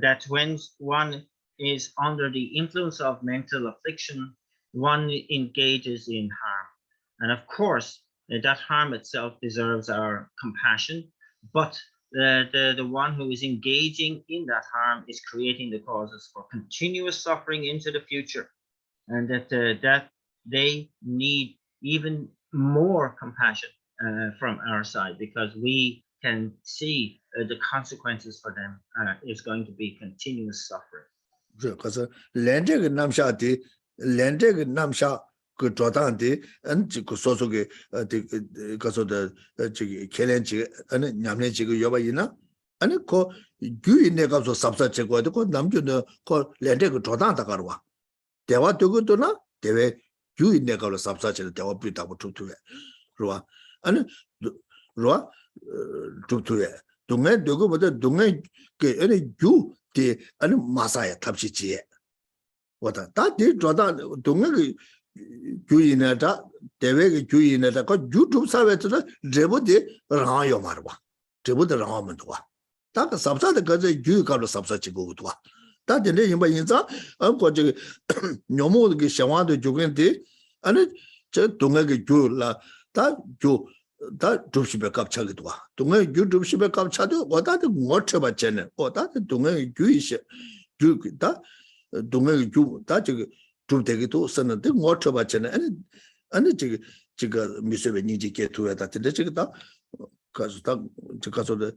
that when one is under the influence of mental affliction, one engages in harm. And of course, that harm itself deserves our compassion, but the one who is engaging in that harm is creating the causes for continuous suffering into the future, and that they need even more compassion from our side, because we can see the consequences for them is going to be continuous suffering. 그래서 렌데가 남샤디 렌데가 남샤 그 조단데 안그 소속에 가서도 저기 켈렌지 아니 냠네 지금 여바이나 아니 그 규인에 가서 삽사체고 그 남주는 그 렌데가 조단다 가르와 대화 되고도나 대회 규인에 가서 삽사체를 대화 비다고 투투해 그러와 아니 그러와 투투해 동네 되고보다 동네 그 아니 규 디 아니 마사야 탑시지에 왔다 다디 조다 동네 규인에다 대외의 규인에다 그 유튜브 사회에서 제보디 라요 말와 제보디 라면 도와 다가 삽사의 거제 규가로 삽사지고 도와 다들 이마 인자 그 저기 녀모의 샤와도 조근데 아니 저 동네의 규라 다 접시배 값차게 도와 동네 유튜브시배 값차도 왔다도 못 쳐봤잖아 왔다도 동네 규이시 규다 동네 규다 저기 좀 되기도 쓰는데 못 쳐봤잖아 아니 지금 미세베 니지게 투에다 근데 지금 다 가서다 가서도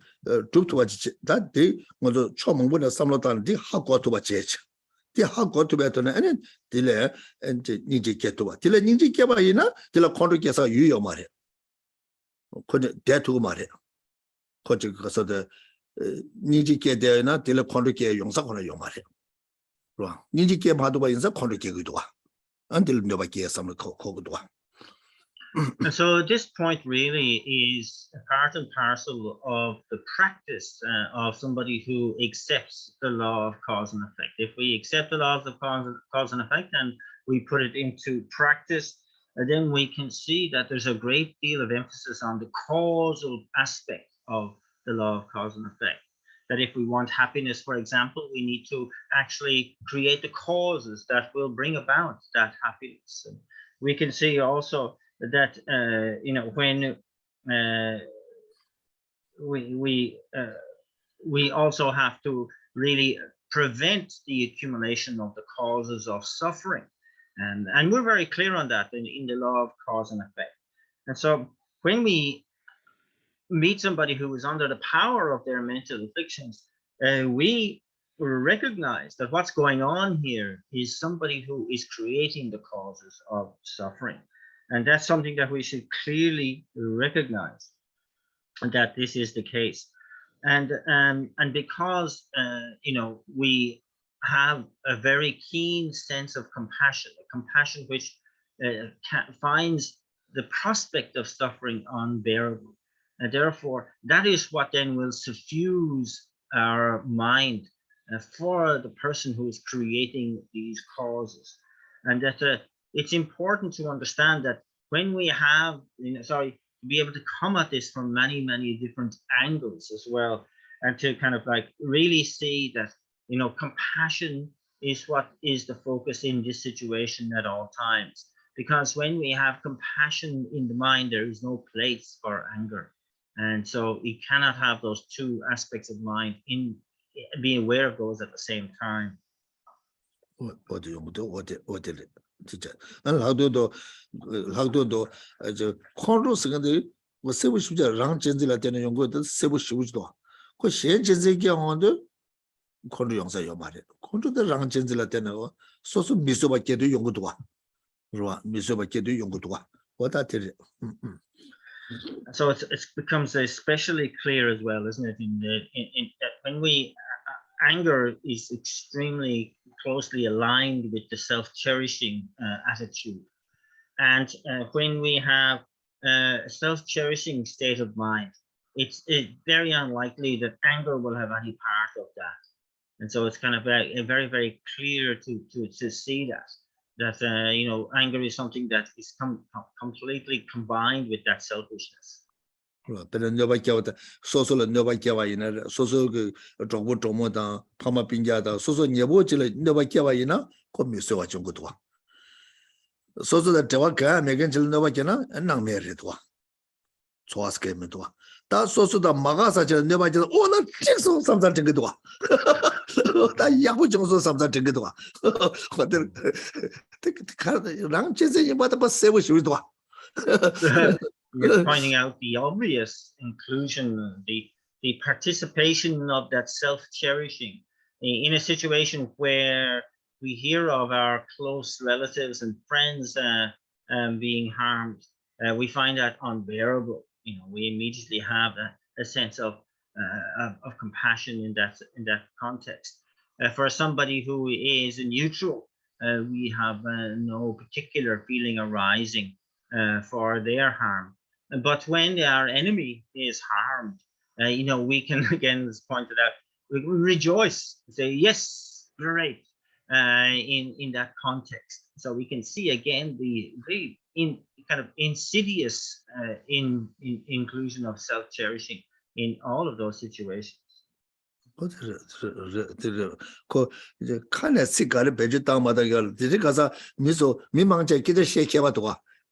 줍투바지 다데 먼저 처음부터 삼로다는데 하고 투바지지 디 하고 투베도는 아니 딜레 이제 니지게 투바 딜레 니지게 봐이나 딜레 콘도께서 유요 말해 근데 대투고 말해 거기 가서도 니지게 되나 딜레 콘도께 용사거나 요 말해 그럼 니지게 봐도 봐 인사 콘도께 그도 와 안들 묘바께 삼을 거기도 와. So this point really is a part and parcel of the practice of somebody who accepts the law of cause and effect. If we accept the law of the cause and effect and we put it into practice, then we can see that there's a great deal of emphasis on the causal aspect of the law of cause and effect. That if we want happiness, for example, we need to actually create the causes that will bring about that happiness. And we can see also that you know, when we also have to really prevent the accumulation of the causes of suffering, and we're very clear on that in the law of cause and effect. And so when we meet somebody who is under the power of their mental afflictions, we recognize that what's going on here is somebody who is creating the causes of suffering. And that's something that we should clearly recognize, that this is the case. And because you know, we have a very keen sense of compassion, a compassion which finds the prospect of suffering unbearable. And therefore, that is what then will suffuse our mind for the person who is creating these causes. And that it's important to understand that when we have, to be able to come at this from many, many different angles as well, and to kind of like really see that, you know, compassion is what is the focus in this situation at all times. Because when we have compassion in the mind, there is no place for anger. And so we cannot have those two aspects of mind in being aware of those at the same time. 진짜 난 하도도 저 콘로 쓰는데 뭐 세부 쉽지 랑 전지라 되는 연구도 세부 쉽지도 그 현재의 경우도 콘로 영사요 말이야 콘로도 랑 전지라 되는 거 소소 미소밖에도 연구도 와 그러와 미소밖에도 연구도 와 뭐다 되리 So it becomes especially clear as well, isn't it, in when we anger is extremely closely aligned with the self-cherishing attitude, and when we have a self-cherishing state of mind, it's very unlikely that anger will have any part of that. And so it's kind of very, very clear to see that anger is something that is completely combined with that selfishness. Pero nyoba kyawata soso la nyoba kyawa ina soso ke jogbo jomo da pama pinja da soso nyebo chile nyoba kyawa ina ko miso wa chungu twa soso da tewa ka megen chile nyoba kyana nang me ri twa choas ke me twa da soso da magasa chile nyoba chile o na chikso samsa chungu twa da yabu jongso samsa chungu twa hotel rang chese yeba da ba sewo shu twa. You're pointing out the obvious inclusion, the participation of that self-cherishing in a situation where we hear of our close relatives and friends being harmed. We find that unbearable. We immediately have a sense of compassion in that context. For somebody who is neutral, we have no particular feeling arising for their harm. But when our enemy is harmed, we can, again, as pointed out, we can rejoice, say, yes, great, in that context. So we can see, again, the kind of insidious inclusion of self-cherishing in all of those situations.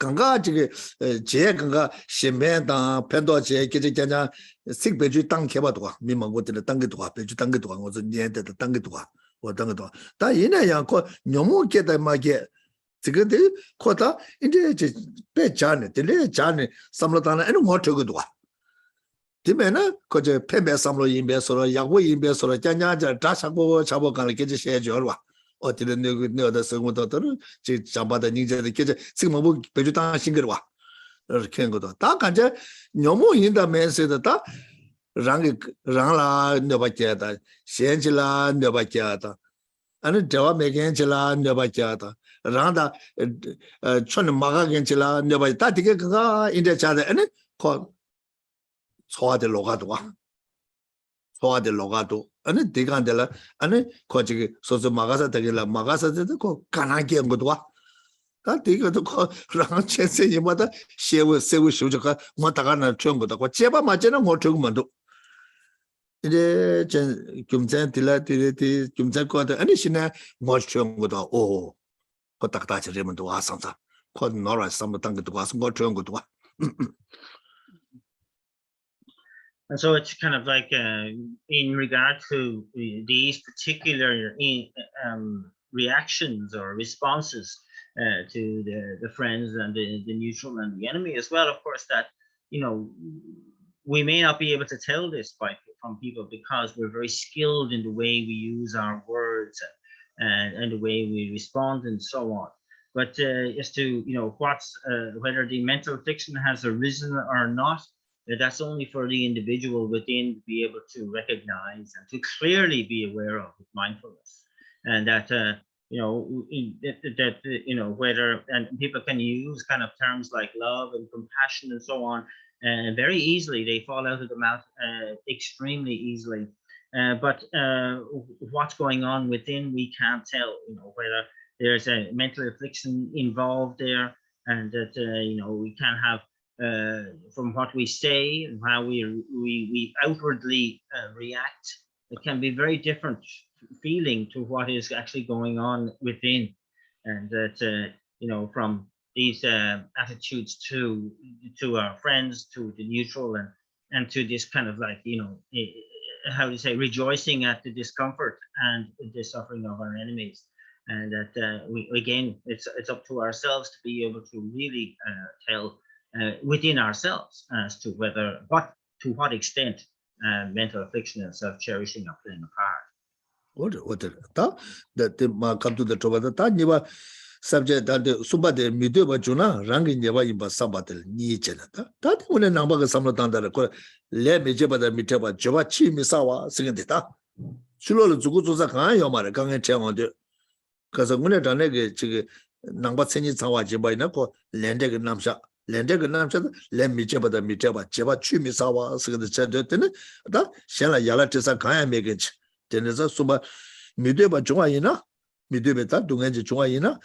Ganga je ganga shemen da pendo je ke jana sik beju tang ke ba dwa mi mang wo de tang ge dwa beju tang ge dwa wo zhe nian de tang ge dwa wo tang ge dwa da yin na yang ko nyomu ke da ma ge zhe ge de ko da inde je be jan de le jan samlo da na en mo che ge dwa de me na ko je pe be samlo yin be so lo ya wo yin be so lo jan jan ja da sha bo cha bo ga le ge je xie jiao lo 어디는 내가 생각보다는 제 잡아다 닝자들 계제 지금 뭐 배주 당 신거와 이렇게 한 것도 다 간제 너무 인다 메시다 랑라 너바께다 현실라 너바께다 아니 저와 매겐실라 너바께다 랑다 촌 마가겐실라 너바다 되게 그가 인데 자데 아니 거 소화될 로가도 아니 대간들라 아니 거기 소소 마가사 되게라 마가사도 거 가나게 한 것도 와. 다 되게도 거랑 체세이마다 세우 쇼저가 뭐다가나 좋은 것도 거 제바 맞잖아 뭐 저거만도 이제 전 금잔들라 되게 금잔 거도 아니 신나 뭐 좋은 것도 오 거딱다 저러면도 와상자 거 너라 삼도 당 것도 와서 뭐 좋은 것도 와. And so it's kind of like in regard to these particular reactions or responses to the friends and the neutral and the enemy as well, of course, that, we may not be able to tell this from people because we're very skilled in the way we use our words and the way we respond and so on. But as to, whether the mental affliction has arisen or not, that's only for the individual within to be able to recognize and to clearly be aware of with mindfulness, and that whether, and people can use kind of terms like love and compassion and so on, and very easily they fall out of the mouth extremely easily. But what's going on within, we can't tell. Whether there's a mental affliction involved there, and that we can have. From what we say and how we outwardly react, it can be very different feeling to what is actually going on within, and that from these attitudes to our friends, to the neutral, and to this kind of like how do you say, rejoicing at the discomfort and the suffering of our enemies, and that it's up to ourselves to be able to really tell. Within ourselves as to to what extent mental affliction and self-cherishing are playing a part. What that ma come to the trouble that niwa subject that suba de mido ba juna rangi niwa imba sabatel ni chena ta one namba ga samlo tanda ko le meje ba da mite ba joba chi misawa singde ta chulo lu zugu zuza kan yo mare kan che on de kaza ngune dane ge chi namba chenyi chawa je ba ina ko lende ge namsha 렌데가 남자도 렌미제보다 미제바 제바 취미사와 쓰는 제도는 다 셴라 야라트사 가야 메겐치 tenesa suba mideba joina midebe ta dungenji joina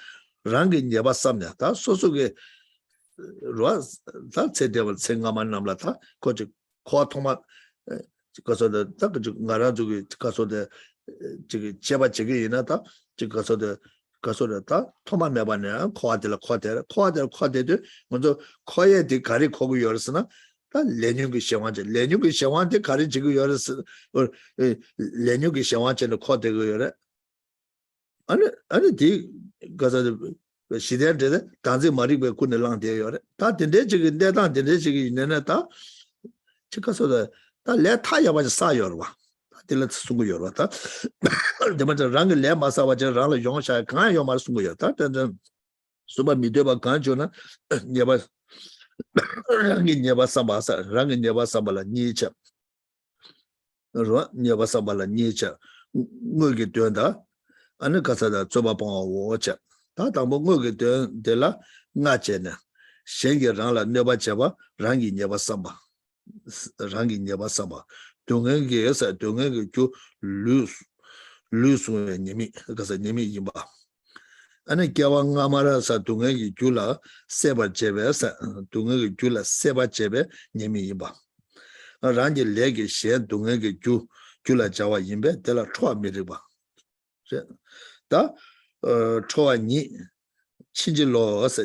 rangi nyeba samnya ta sosuge ro ta tsendeba tsengaman namla ta koji ko thoma 가서 딱 ngara 저기 가서 저기 제바 저기 이나다 저기 가서 다 토마 매반에 코아들 먼저 코에 디 가리 거고 열었으나 다 레뉴기 시원한테 가리 지고 열었어 레뉴기 시원한테는 코대고 열어 아니 디 가서 시대한테 단지 머리 왜 군을랑 되어요 다 된대 저기 내다 된대 저기 있는 다 지가서 다 레타야 맞아 사요 봐 딜러 쓰고 열었다 데마저 랑 레마사와저 랑 용샤 간 요말 쓰고 열었다 된 수바 미데바 간조나 녀바 랑이 녀바 삼바사 랑이 녀바 삼발라 니차 로 녀바 삼발라 니차 뭐게 된다 아니 가서다 줘봐 오자 다 당보 뭐게 된데라 나체네 생겨랑라 녀바 잡아 랑이 녀바 삼바 rangi nyeba sama 동행게 해서 동행게 주 루스의 님이 그래서 님이 임바 아니 겨왕 아마라서 동행게 줄라 세바 제베서 동행게 줄라 세바 제베 님이 임바 rangi 레게 시 동행게 줄라 자와 임베 데라 초미르바 다 초아니 친질로서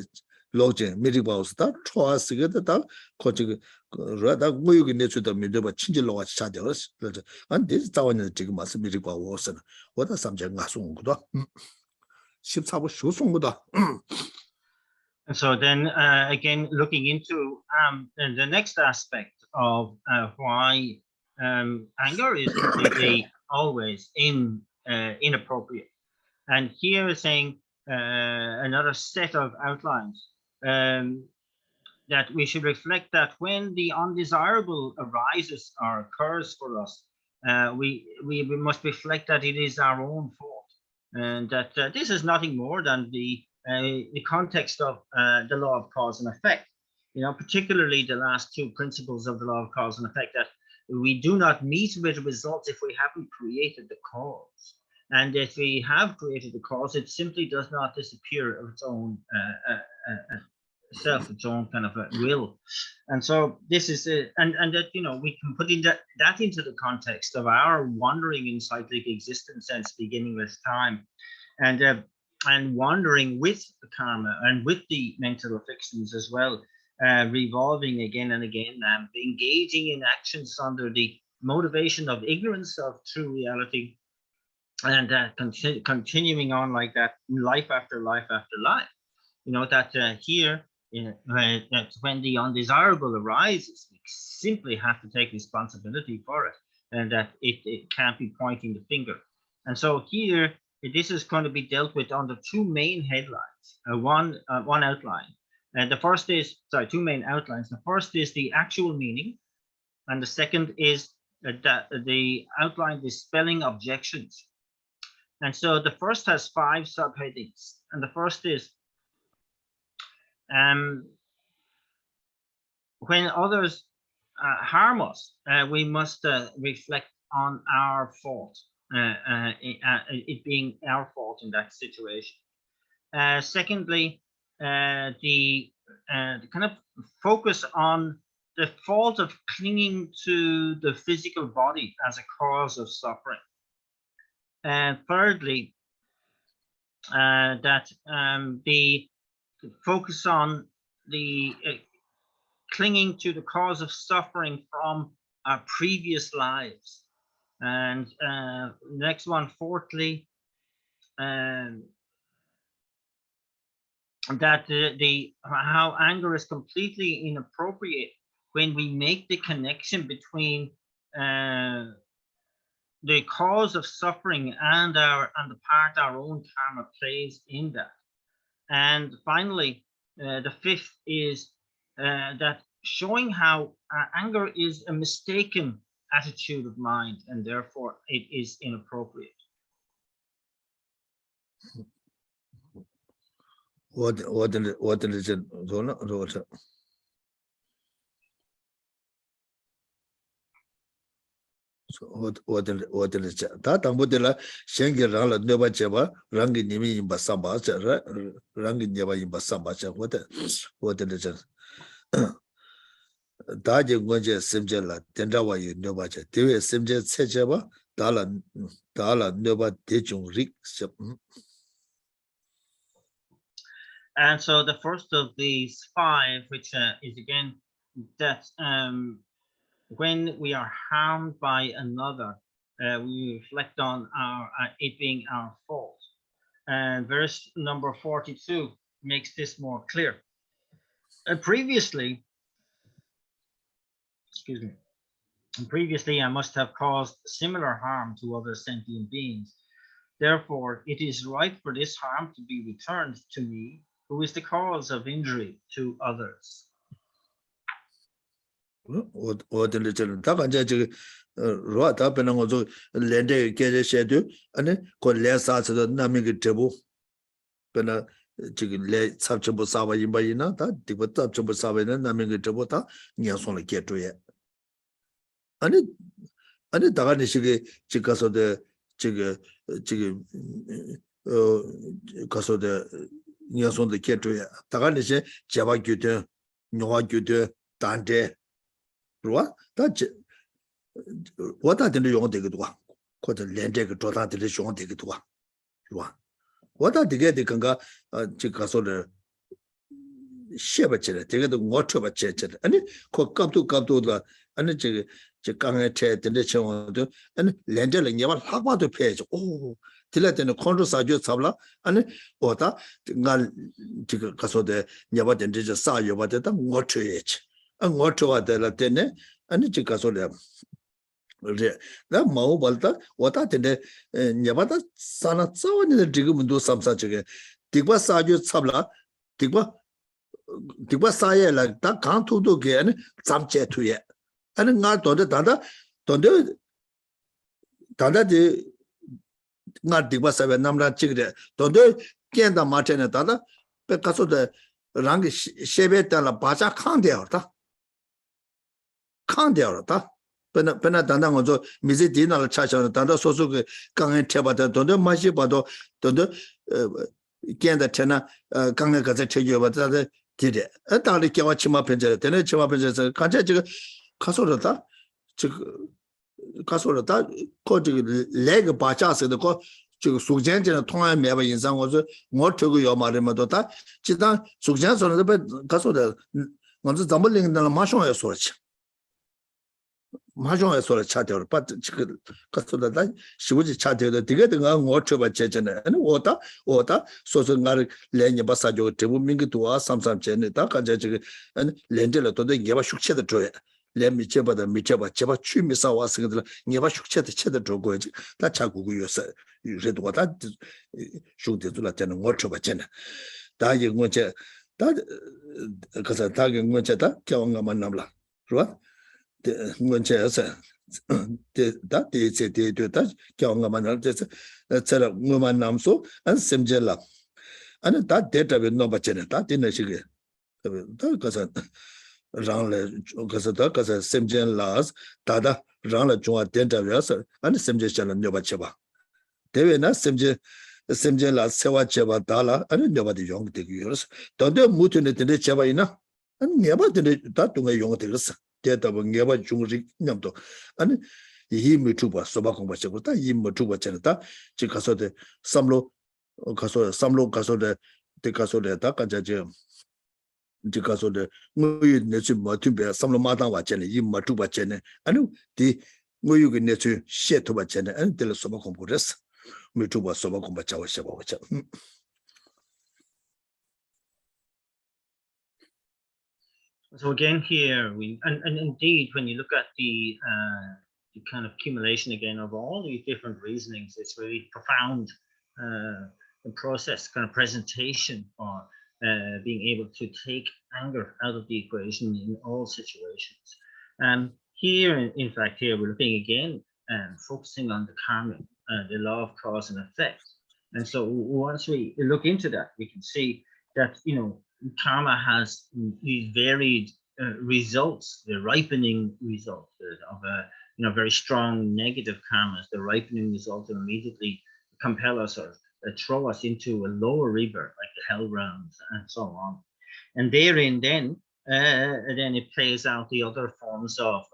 로제 미리바우스다 초아스게다 거기 라다 고유기 내주다 미드바 친질로 같이 찾아왔어. 그래서 안 되지 자원은 지금 말씀 미리바 오서는 보다 삼장 가송 거다. 14부 쇼송 거다. So then again looking into the next aspect of why anger is completely always inappropriate. And here is saying another set of outlines that we should reflect that when the undesirable arises or occurs for us, we must reflect that it is our own fault, and that this is nothing more than the context of the law of cause and effect. You know, particularly the last two principles of the law of cause and effect, that we do not meet with results if we haven't created the cause. And if we have created the cause, it simply does not disappear of its own self, its own kind of will. And so this is and that, you know, we can put in that into the context of our wandering in cyclic existence since beginning with time, and wandering with karma and with the mental afflictions as well, revolving again and again, and engaging in actions under the motivation of ignorance of true reality, and continuing on like that, life after life after life. You know, that here, that when the undesirable arises, we simply have to take responsibility for it, and that it can't be pointing the finger. And so here, this is going to be dealt with under two main headlines, one outline. And the first is, two main outlines. The first is the actual meaning, and the second is the outline dispelling objections. And so the first has 5 subheadings, and the first is when others harm us, we must reflect on our fault, it being our fault in that situation. Secondly, the kind of focus on the fault of clinging to the physical body as a cause of suffering. And thirdly, that the focus on the clinging to the cause of suffering from our previous lives. And next one, fourthly, that how anger is completely inappropriate when we make the connection between the cause of suffering and the part our own karma plays in that. And finally, the fifth is that showing how anger is a mistaken attitude of mind, and therefore it is inappropriate. What is it? what that Tambudilla, Shangi Rala Nova Java, Rangi Nimi in Basamba, Rangi Neva in Basamba, what the legend. Daji Gonja Simjela, Tendawa, you know what you do, Simja Sejava, Dala Nova Dijung Rik. And so the first of these 5, which is again that when we are harmed by another, we reflect on it being our fault. And verse number 42 makes this more clear. Previously, I must have caused similar harm to other sentient beings. Therefore, it is right for this harm to be returned to me, who is the cause of injury to others. Nyason the Ketuya, Taganishe, Java Gute, Noa Gute, Dante, Rua, that what I didn't want to do, quite a land take a total delicious take it to Rua. What I get the Kanga, Chicaso the Shebachet, take the water of a church, and it could come to the and the Chikanga chat and the Chon and Landel and Yava Haba the page. Oh, till it in the control side Sabla and Ota Kaso de Yava and just saw you, but the water age and water at the Latene and the Chicaso de that Mao Balta, what I did Yavata Sana so in the Digum do some such again. Digba Saju Sabla, Digba Saya like that can't do again, some chat to ye. And not on the Tanda de not Digba Sava Namla Chigre, don't do get the Martin and Tanda, because of the Rang Shebet la Baja can't there. Pena Danda also Mizzy Dina Chacha, Danda Sosu Gang Tabata, don't do Mashi Bado, don't do Ganda Tena, Ganga Gazette, but other did it. A Dali Kawachima Penja, then a Chima Penja, Kancha Kasorata, called leg Bachas, the call to Sujan and Tonga Meva in San was more to your Marimadota, Chitan, Sujan on the bed, Kasoda, on the tumbling in the Marshal Search. Marshal sort of chatted, but Kasoda, she was chatted the together on water by Chechen and water, so Lenya Basajo, Tebu to us, some Jenny, and Lendela to the Gava Shuk the Troy. Let me cheba the Michaba Cheba Chimisa was never shook chet the drogo. That Chagu you read what I shoot it to Latin water by Jenna. Dying Wincher, that because I tag in Wincheta, Kawangamanamla. Right? The Wincher that they said they do that, Kawangaman, that's a woman Namso and Simjella. And that data will know but Jenna, that didn't she get. Because Rangla Gazata, Simjan Las, Tada, Rangla Joa Denta Vyasa, and Simjan Novacheva. They were not Simjan Las Sewa Cheva Dala, and nobody young years. Don't they mutinate in the Chevaina? And never did it that to my young things. Data will never Jungri Namto. And he Mituba, Sobacom Bachata, Yimatuba Chanata, Chicaso de Samlo, Caso de Caso de Taka Jajam. Because of the Mutu, some Mata Wachene, Yimatuba Chene, and the Muyu Netu shed to Bachene and Tele Sobacomputus, Mutuba Sobacombacha Shaba. So again here, and indeed, when you look at the kind of accumulation again of all these different reasonings, it's really profound process, kind of presentation for being able to take anger out of the equation in all situations. Here, in fact, here we're looking again and focusing on the karma, the law of cause and effect. And so once we look into that, we can see that, you know, karma has these varied results, the ripening result of very strong negative karmas, the ripening results immediately compel us or throw us into a lower rebirth, like the hell realms and so on. And therein, then it plays out the other forms of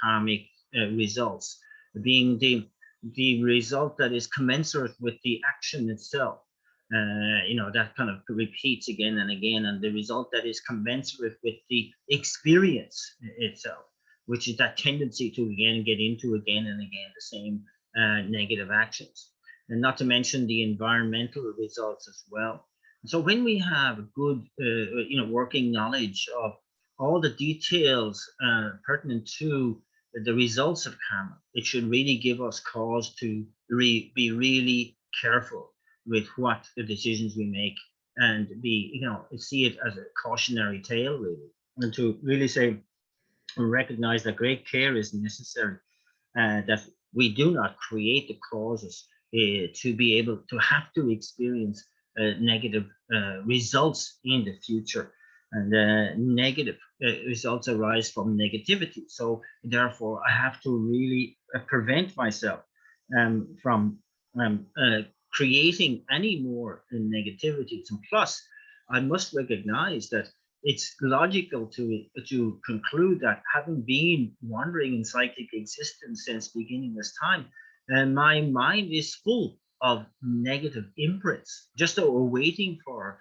karmic results, being the result that is commensurate with the action itself. That kind of repeats again and again, and the result that is commensurate with the experience itself, which is that tendency to again get into again and again the same negative actions, and not to mention the environmental results as well. So when we have a good, working knowledge of all the details pertinent to the results of karma, it should really give us cause to be really careful with what the decisions we make, and see it as a cautionary tale, really, and to really say, recognize that great care is necessary, that we do not create the causes to be able to have to experience negative results in the future, and negative results arise from negativity. So therefore, I have to really prevent myself from creating any more negativities. And plus, I must recognize that it's logical to conclude that, having been wandering in cyclic existence since beginningless time, and my mind is full of negative imprints, just waiting for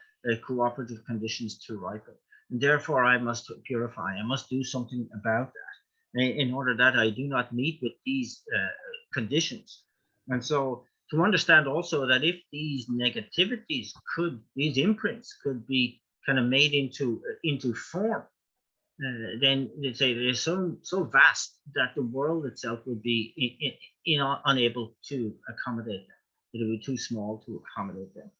cooperative conditions to ripen. And therefore, I must purify. I must do something about that in order that I do not meet with these conditions. And so, to understand also that if these negativities these imprints could be kind of made into form, then they say they're so vast that the world itself would be unable to accommodate them. It would be too small to accommodate them.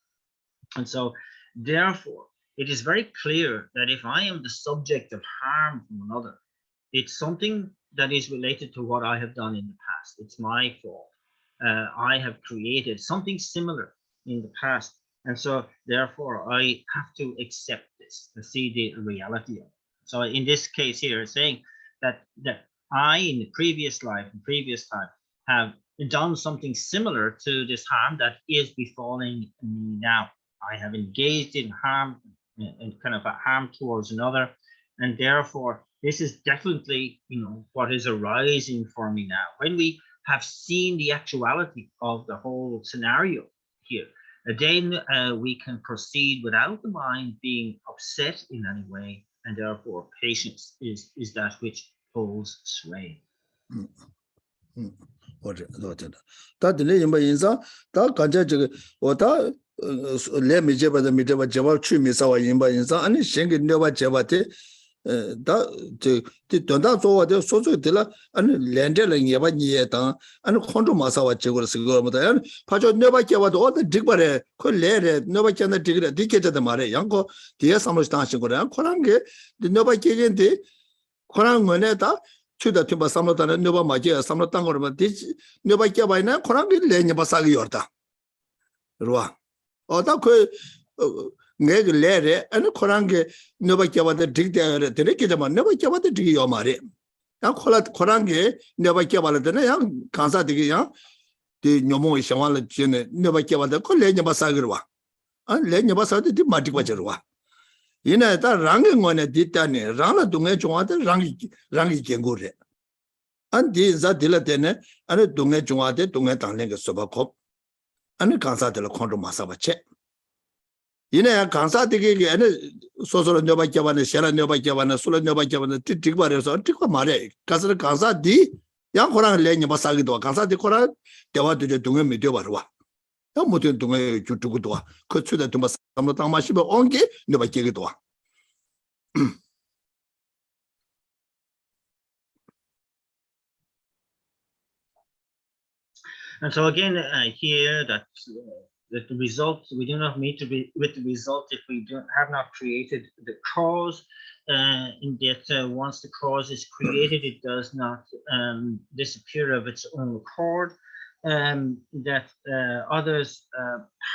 And so, therefore, it is very clear that if I am the subject of harm from another, it's something that is related to what I have done in the past. It's my fault. I have created something similar in the past. And so, therefore, I have to accept this, to see the reality of it. So in this case here, it's saying that I, in the previous life, in previous time, have done something similar to this harm that is befalling me now. I have engaged in harm, and kind of a harm towards another, and therefore this is definitely what is arising for me now. When we have seen the actuality of the whole scenario here, then we can proceed without the mind being upset in any way, and therefore patience is that which holds sway. 다 돈다 소와데 소소들라 아니 렌데를 예바 니에다 아니 콘도 마사와 제거를 쓰고마다 파조 네바께 와도 어디 딕바레 코 레레 네바께나 딕레 디케자데 말에 양고 디에 삼로스타 하신 거라 코랑게 네바께겐데 코랑 뭐네다 추다 투바 삼로다는 네바 마게 삼로탄 거르마 디 네바께 바이나 코랑게 레니바 사기 요르다 로아 어다 그 내가 레레 아니 코랑게 너밖에 와도 딕대를 되게지만 너밖에 와도 딕이요 말이 야 코랑게 너밖에 와도는 야 간사되게 야 디 녀모의 상황을 지네 너밖에 와도 콜레냐 바사기로 와아 레냐 바사도 디 마디고 저와 이내 다 랑경원에 디다네 랑나 동에 중화도 랑이 견고래 안디 자딜라데네 아니 동에 중화데 동에 당랭게 소바코 아니 간사들 콘도 마사바체 이내 간사되게 아니 소소로 녀밖에 와네 샤라 녀밖에 와네 술로 녀밖에 와네 틱틱바래서 틱바 말해 가서 간사디 양코랑 레니 바사기도 간사디 코랑 대화도 동에 미디어 바로 와 모든 동에 주두고도 와 그추다 좀 삼로 땅 마시고 온게 녀밖에도 와 And so again, here that the result, we do not meet to be with the result if we have not created the cause. In that once the cause is created, it does not disappear of its own accord. That others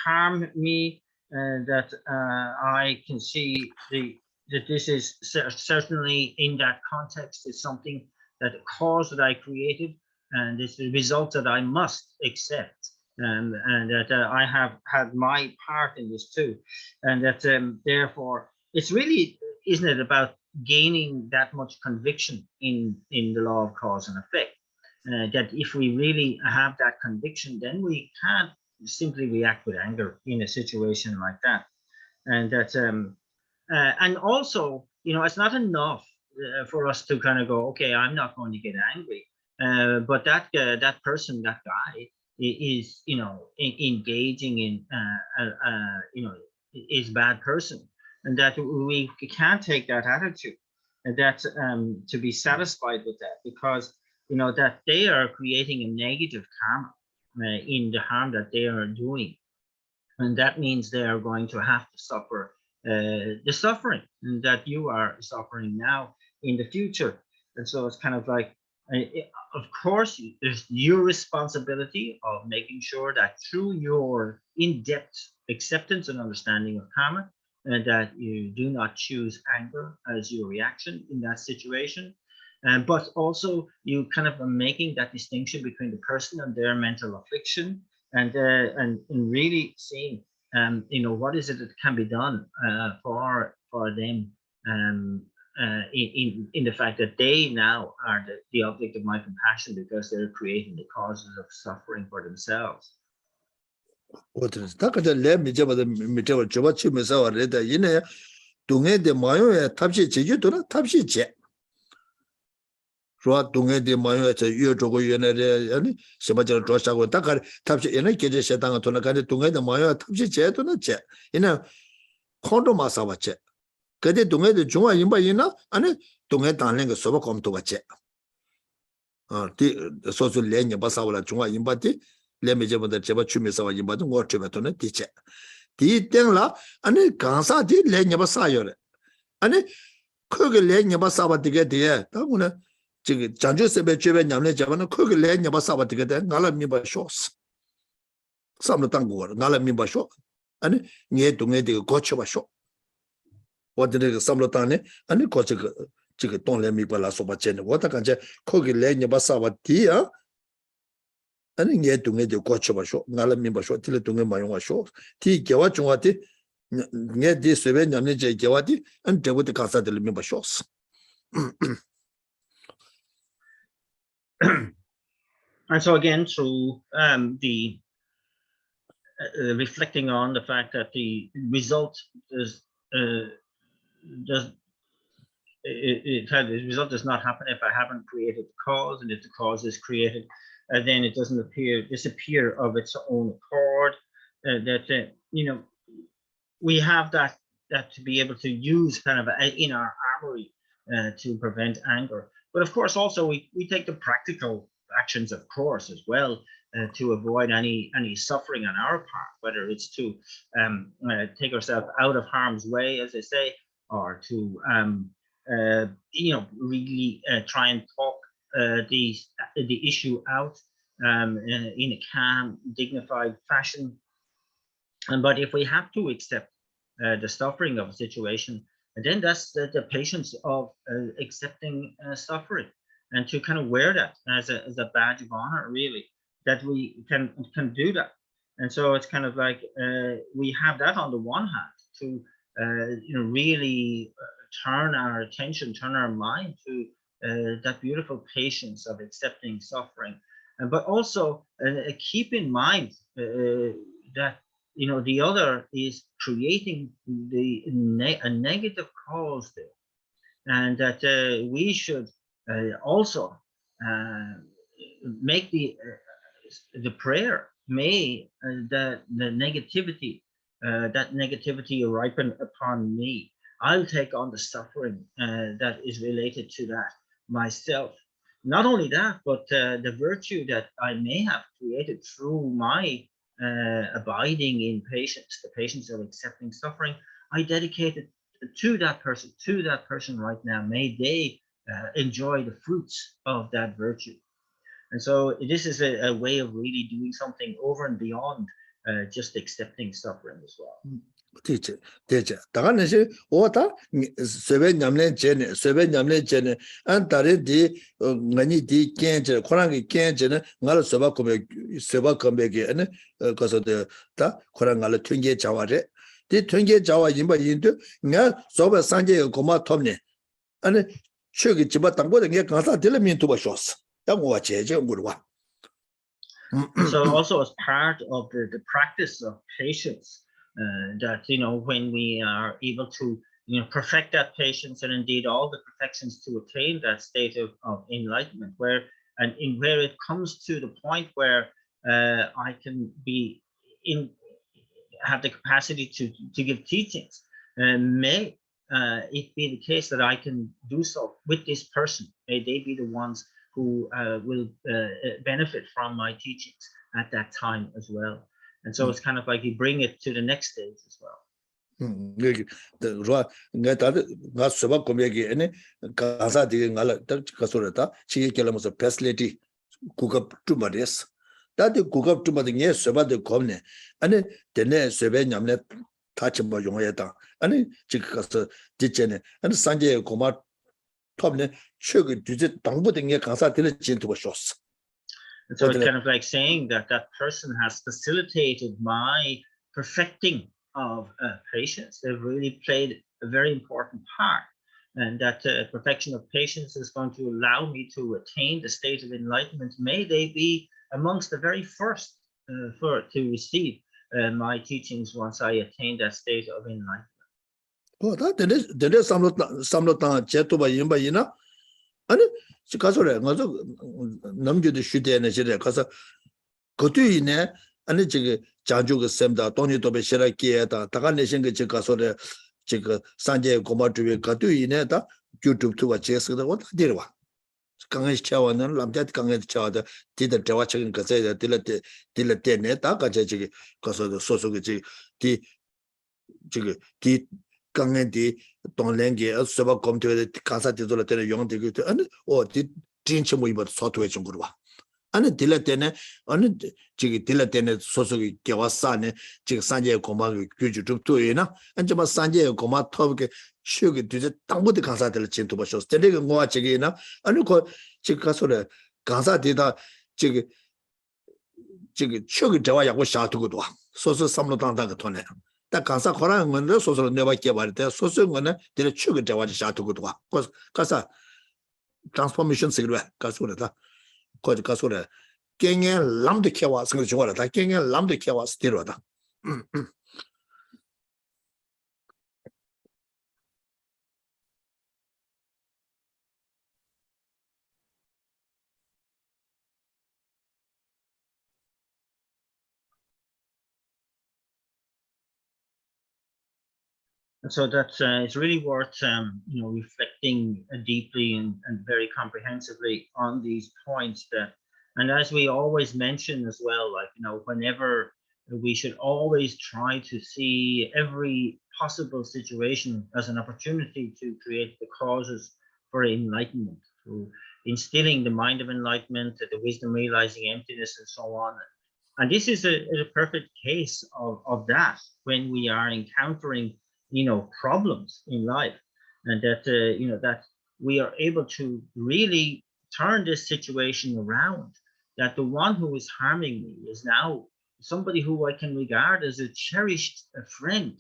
harm me, that I can see that this is certainly in that context is something that cause that I created, and it's the result that I must accept, and that I have had my part in this too, and that therefore it's really, isn't it, about gaining that much conviction in the law of cause and effect, that if we really have that conviction, then we can't simply react with anger in a situation like that, and that and also, you know, it's not enough for us to kind of go, okay, I'm not going to get angry, but that person, that guy, is, you know, engaging in you know, is bad person, and that we can't take that attitude, and that to be satisfied with that, because, you know, that they are creating a negative karma in the harm that they are doing, and that means they are going to have to suffer the suffering that you are suffering now in the future. And so it's kind of like, of course, there's your responsibility of making sure that through your in-depth acceptance and understanding of karma, that you do not choose anger as your reaction in that situation. But also you kind of are making that distinction between the person and their mental affliction, and really seeing, you know, what is it that can be done for them, in the fact that they now are the object of my compassion, because they're creating the causes of suffering for themselves. Rwa dunga di mayo cha yu zhogo yu na re yani shima jala zhuwa shago da kari tabshi ina geje she tanga tuna kani dunga di mayo tabshi che tuna che ina kondo ma sawa che kade dunga di zhunga yinba ina ane dunga danglinga soba kom tuwa che di sosu le nyeba sawa la zhunga yinba di le me jeba da jeba chumi sawa yinba di ngor cheba tuna di che di tengla ane gansa di le nyeba sayo re ane koge le nyeba sawa diga diya ta nguna 지금 장주 세배 죄배 냠내 잡아는 거기 내 녀바 사바 되게 돼 나라 미바 쇼스 삼로 땅고 나라 미바 쇼 아니 녀 동에 되게 고쳐 봐 쇼 어디에 삼로 땅에 아니 고쳐 그 지금 동래 미바라 소바 챘네 왔다 간제 거기 내 녀바 사바 디야 아니 녀 동에 되게 고쳐 봐 쇼 나라 미바 쇼 틸 동에 마용아 쇼티 개와 중화티 녀디 세배 냠내 제 개와티 안 되고도 가사들 미바 쇼스 And so again, through the reflecting on the fact that the result is the result does not happen if I haven't created the cause, and if the cause is created, then it doesn't disappear of its own accord. That you know, we have that to be able to use kind of in our armory to prevent anger. But of course, also we take the practical actions, of course, as well, to avoid any suffering on our part, whether it's to take ourselves out of harm's way, as they say, or to you know, really try and talk the issue out in a calm, dignified fashion. But if we have to accept the suffering of a situation, and then that's the patience of accepting suffering, and to kind of wear that as a badge of honor, really, that we can do that. And so it's kind of like we have that on the one hand to you know, really turn our attention, turn our mind to that beautiful patience of accepting suffering, but also keep in mind that, you know, the other is creating a negative cause there, and that we should also make the prayer, may the negativity, that negativity ripen upon me. I'll take on the suffering that is related to that myself. Not only that, but the virtue that I may have created through my abiding in patience, the patience of accepting suffering, I dedicate it to that person right now. May they enjoy the fruits of that virtue. And so this is a way of really doing something over and beyond just accepting suffering as well. teacher. Taganashi, water, Sebe Namle Jene, and Tari di Nani di Kenja, Korangi Kenja, Nala Soba Combegi, and because of the Korangala Twinge Jaware. The Twinge Jawa Yimba into Nga Soba Sanje Goma Tomne, and Chugi Chiba Tango and Gansa Dilamin to a shows. That was Jeje. So also as part of the practice of patience, that when we are able to perfect that patience and indeed all the perfections to attain that state of enlightenment, where it comes to the point where I can have the capacity to give teachings, may it be the case that I can do so with this person. May they be the ones who will benefit from my teachings at that time as well. And so it's kind of like you bring it to the next stage as well. Dati kukab tuma de nye soba de komne, ane dene sobe nyamne tachimba yongye tang, ane chikasa dichene, ane sanje koma topne choge duze tangbu de nye kansa dile jintuba shos. And so it's kind of like saying that that person has facilitated my perfecting of patience. They've really played a very important part. And that perfection of patience is going to allow me to attain the state of enlightenment. May they be amongst the very first to receive my teachings once I attain that state of enlightenment. Oh, that there is some chetuba yimba yina. And Chikasore, Namju the Shute and Shire, Casa Kotuine, and it's Janju Semda, Tony Tobe Shira Kieta, Takanation Chikasore, Chika Sanje Komatu Katuineta, YouTube to a chess, what did one? Kangish Chawan, Lamjat Kangish Chawda, did the Tawaching Kaseda, Dilate Neta, Kajachi, because of the Sosugi, the Kangendi, Don Lengi, Soba come to the Casa de Zola Young Digital, and or did Tincham but Sotuation Gurwa. And a dilatene, on a Jiggy Dilatene, Sosugi, Kawasane, Jig Sanje Koma, Kuju to Ina, and Jama Sanje Koma Toke, Sugar to the Tambu de Casa de Chintubashos, telling watch again, and you call Chicasore, Casa dida Jig Sugar Jawaya was shot to good one. So some Lotanga Tone. That Casa Koran when the social never care about it, so soon when did a sugar Jawaj shot to good one. Because Casa transformation cigarette, Casurata. Called Casura, King and Lam de Kawas, like King and Lam de Kawas, Tirada. And so that's it's really worth reflecting deeply and very comprehensively on these points. And as we always mention as well, like whenever we should always try to see every possible situation as an opportunity to create the causes for enlightenment, through instilling the mind of enlightenment, the wisdom realizing emptiness, and so on. And this is a perfect case of that when we are encountering problems in life, and that that we are able to really turn this situation around, that the one who is harming me is now somebody who I can regard as a cherished friend,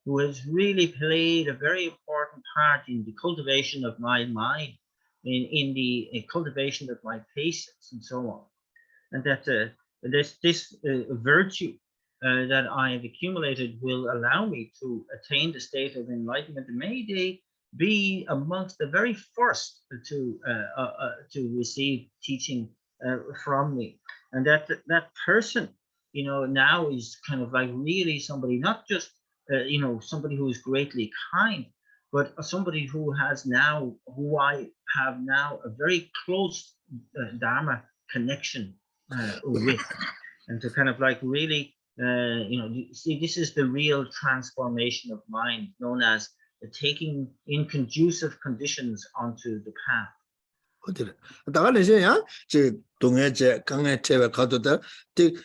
who has really played a very important part in the cultivation of my mind, in the cultivation of my patience, and so on. And that this virtue that I have accumulated will allow me to attain the state of enlightenment. May they be amongst the very first to receive teaching from me, and that person, now is kind of like really somebody, not just somebody who is greatly kind, but somebody who I have now a very close Dharma connection with, and to kind of like really see, this is the real transformation of mind, known as taking in conducive conditions onto the path. 어디래? 다가는 이제야 저 동해제 강해체에 가도다 디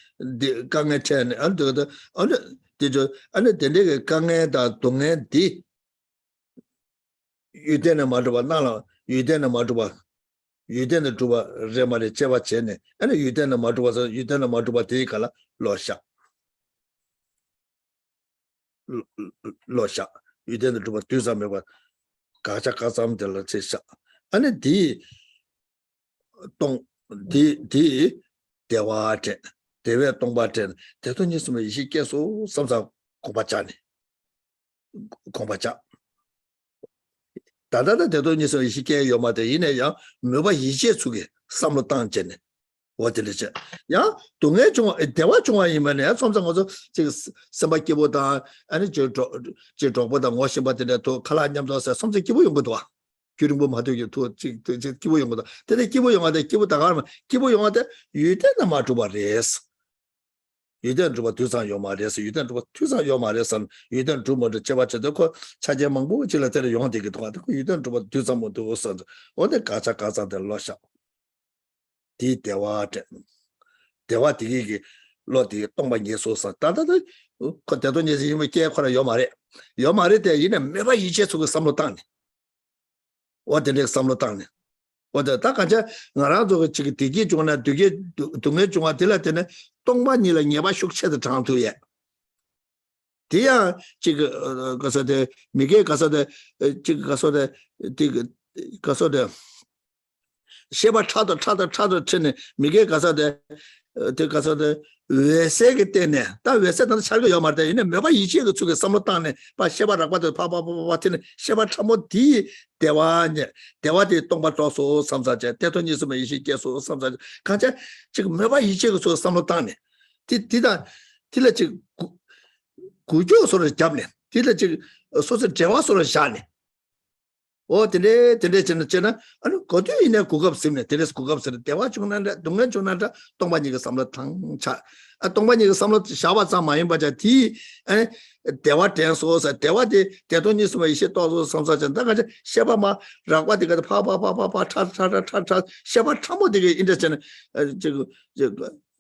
강해체는 안도다 어느 디저 안에 되게 강해다 동해디 유대는 말도 나라 유대는 말도 유대는 주바 레마레 제바 제네 아니 유대는 말도 와서 유대는 말도 되니까 로샤 로샤 유대는 주바 뒤sam에 봐 가자 가sam들 제샤 아니 디 대화제 대외 동바제 대통령 있으면 이 계속 삼삼 고바자니 고바자 다다다 대통령에서 이 시계 요마데 이내야 뭐바 이제 속에 삼로 땅제네 어디르지 야 동해 중 대화 중앙이면에 삼삼 가서 저 서바기보다 아니 저보다 뭐시바데 또 칼라냠도서 삼삼 기부 용도도 와 교림보 마도기 또 기부 용도다 근데 기부 용어데 기부 다가면 기부 용어데 유대나 마주바레스 유대는 좀 두산 요마레스 유대는 좀 두산 요마레스 유대는 좀 뭐저 제바체도 차제 망보 질라들 용되기도 하고 유대는 좀 두산 뭐도 없어 어디 가자들 러샤 디 대화 디기 로디 동반 예소서 다다다 그때도 이제 이미 개코라 요마레 때 이네 매바 이제 속에 삼로 땅네 어디에 삼로 땅네 어디 다 가자 나라도 지금 되게 중요한 되게 동네 중앙 들을 때는 동반이라 예바 숙체의 장투에 디야 지금 가서데 미게 가서데 지금 가서데 디그 가서데 셰바 차도 전에 미게 가서데 데 가서데 외세기 때문에 다 외세는 살고 요말데 이네 매바 이치의 쪽에 삼로땅네 바 셰바라고 봐도 바바바바티네 셰바 참모 디 대화디 동바조소 삼사제 대통령 있으면 이시 계속 삼사제 가자 지금 매바 이치의 쪽에 삼로땅네 디다 지금 구조소를 잡네 디다 지금 소설 재화소를 샤네 어디래 저는 아니 거기에 고급스네 데레스 고급스네 대화 중난다 동네 중난다 동반이가 삼로 탕차 동반이가 삼로 샤바자 많이 봐자 디 대화 대소서 대화디 대통령 있으면 이些도서 삼사전다 가자 샤바마 라과디가 파파파파 차차차차 샤바 참모되게 인데서는 저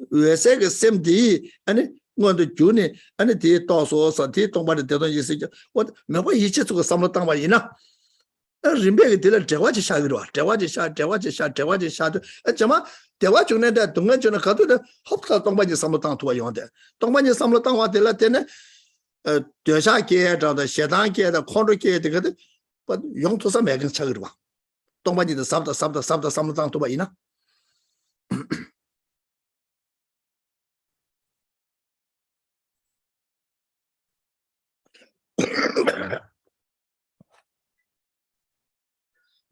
외세가 셈디 아니 뭔데 주네 아니 디 도서서 디 동반의 대통령 있으죠 뭐 매번 이체 그 삼로 땅만 이나 림베게 될 대화지 샤기로 대화지 샤 정말 대화 중에 동안 전에 가도 합사 동반이 삼로당 도와 용데 동반이 삼로당 와 될 때는 대샤게 저다 세단게 다 콘로게 되거든 용토사 매근 차기로 봐 동반이도 삼로당 도와 이나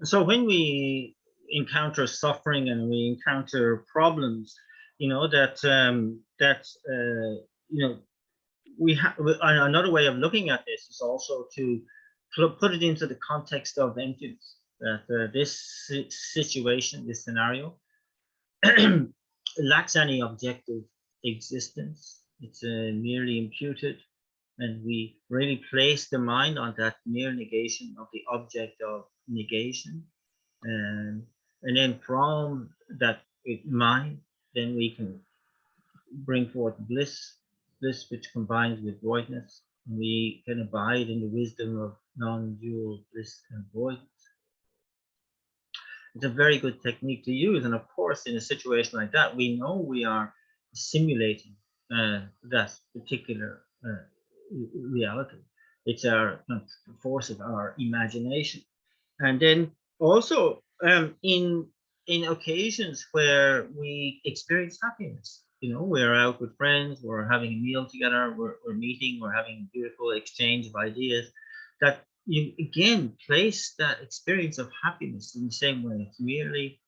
So when we encounter suffering and we encounter problems, you know we have another way of looking at this is also to put it into the context of emptiness. That this situation, this scenario, lacks any objective existence. It's merely imputed, and we really place the mind on that mere negation of the object of negation, and then from that mind, then we can bring forth bliss which combines with voidness, and we can abide in the wisdom of non-dual bliss and voidness. It's a very good technique to use, and of course in a situation like that we know we are simulating that particular reality. It's our force of our imagination. And then also in occasions where we experience happiness, you know, we're out with friends, we're having a meal together, we're meeting, we're having a beautiful exchange of ideas, that you again place that experience of happiness in the same way. It's merely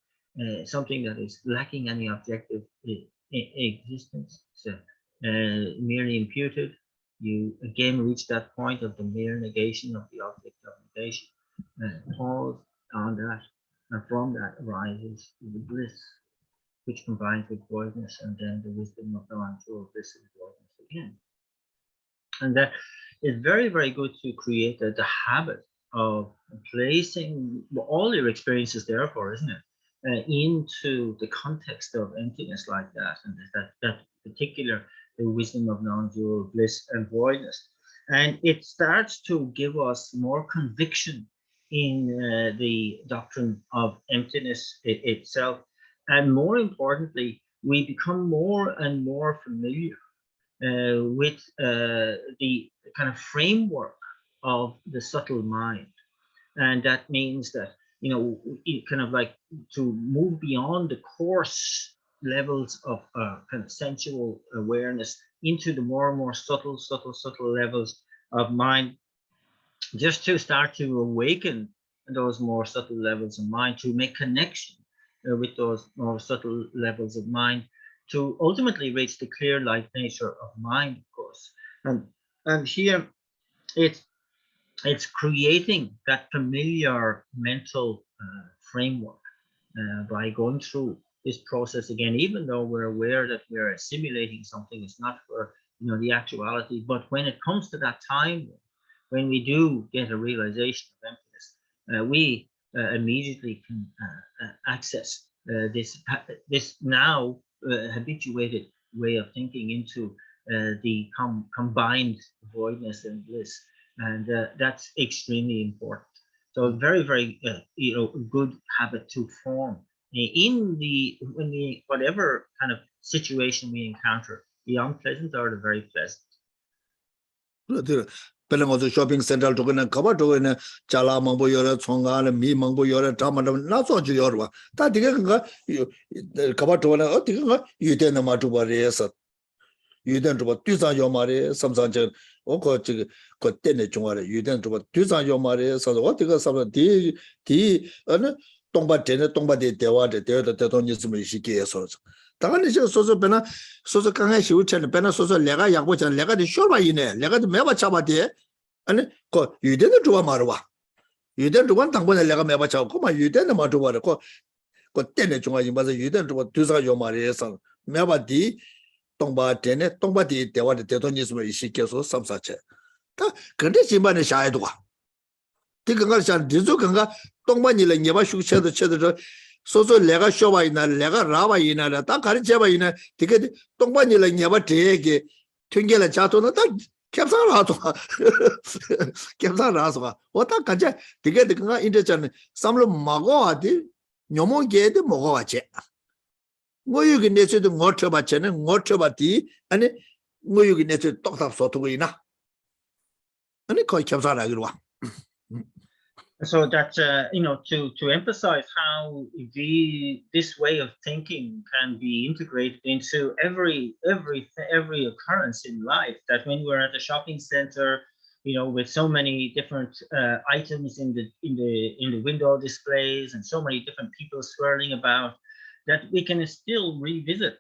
something that is lacking any objective existence. So merely imputed. You again reach that point of the mere negation of the object of negation. Pause on that, and from that arises the bliss, which combines with voidness, and then the wisdom of the non-dual bliss and voidness again. And that is very, very good to create the habit of placing all your experiences, therefore, isn't it? into the context of emptiness like that, and that particular wisdom of non-dual bliss and voidness. And it starts to give us more conviction in the doctrine of emptiness itself. And more importantly, we become more and more familiar with the kind of framework of the subtle mind. And that means that, you know, it kind of like to move beyond the coarse levels of kind of sensual awareness into the more and more subtle levels of mind, just to start to awaken those more subtle levels of mind, to make connection with those more subtle levels of mind, to ultimately reach the clear light nature of mind, of course. And here it's creating that familiar mental framework by going through this process again, even though we're aware that we're assimilating something. It's not for, you know, the actuality, but when it comes to that time when we do get a realization of emptiness, we immediately can access this now habituated way of thinking into the combined voidness and bliss, and that's extremely important. So very, very you know, good habit to form in whatever kind of situation we encounter, the unpleasant or the very pleasant. Pelamo shopping center to gonna cover to in Chala Mambo Yora, Songa, and me Mambo Yora, Tamada, not so Yorwa. That the cover to one, you tend to Matuba Resa. You then to what Tusan Yomare, some such a got 10 Chumare, you then to what Tusan Yomare, so what you got some tea, and Tomba Tena, Tomba de Dewa, the Tetonism, sorts. Taganisha Sosa Pena, Sosa Kangashi, and Pena Sosa Lega, Yakuch and Lega, the Shova in there, Lega, the Meva Chabate, and you didn't do a Marwa. You didn't do one time when a Lega Meva Chakuma, you didn't matter what got 10 Chumari, but you didn't do what Tusa Yomare, son, Meva D. Tomba Tene, Tomba di Dewa, the Tetonism, Ishikeso, some such a. Condition Shadwa. Tikangashan, Dizukanga, Tomba Nila, never should share the cheddar. So Lega Shova in a Lega Rava in a Takarjava in a ticket, Tomba Nila never take Tungela Chato, Kapsa Rasva. What a kaja to get the interchange, some Magoati, Nomo get the Mogoache. You can get the water batchen and water bati, and you can get the doctor sort of way now. And it quite comes out like one. So that you know, to emphasize how this way of thinking can be integrated into every occurrence in life. That when we're at the shopping center, you know, with so many different items in the window displays and so many different people swirling about, that we can still revisit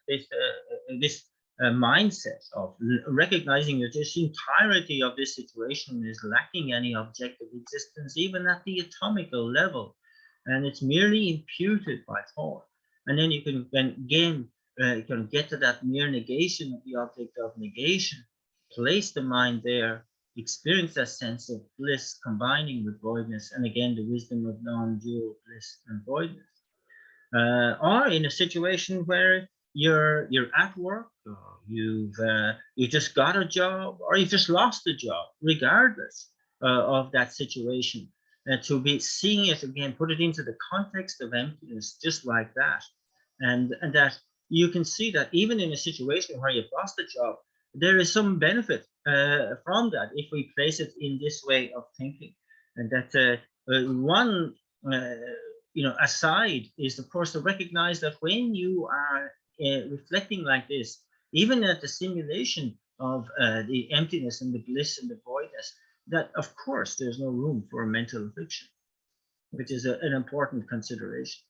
this mindset of recognizing that this entirety of this situation is lacking any objective existence, even at the atomical level, and it's merely imputed by thought. And then you can again you can get to that mere negation of the object of negation, place the mind there, experience that sense of bliss combining with voidness, and again the wisdom of non-dual bliss and voidness. Or in a situation where you're at work, or you just got a job, or you just lost a job, regardless of that situation, to be seeing it again, put it into the context of emptiness, just like that, and that you can see that even in a situation where you've lost a job, there is some benefit from that if we place it in this way of thinking, and that one. You know, aside is of course to recognize that when you are reflecting like this, even at the simulation of the emptiness and the bliss and the voidness, that of course there's no room for mental affliction, which is an important consideration,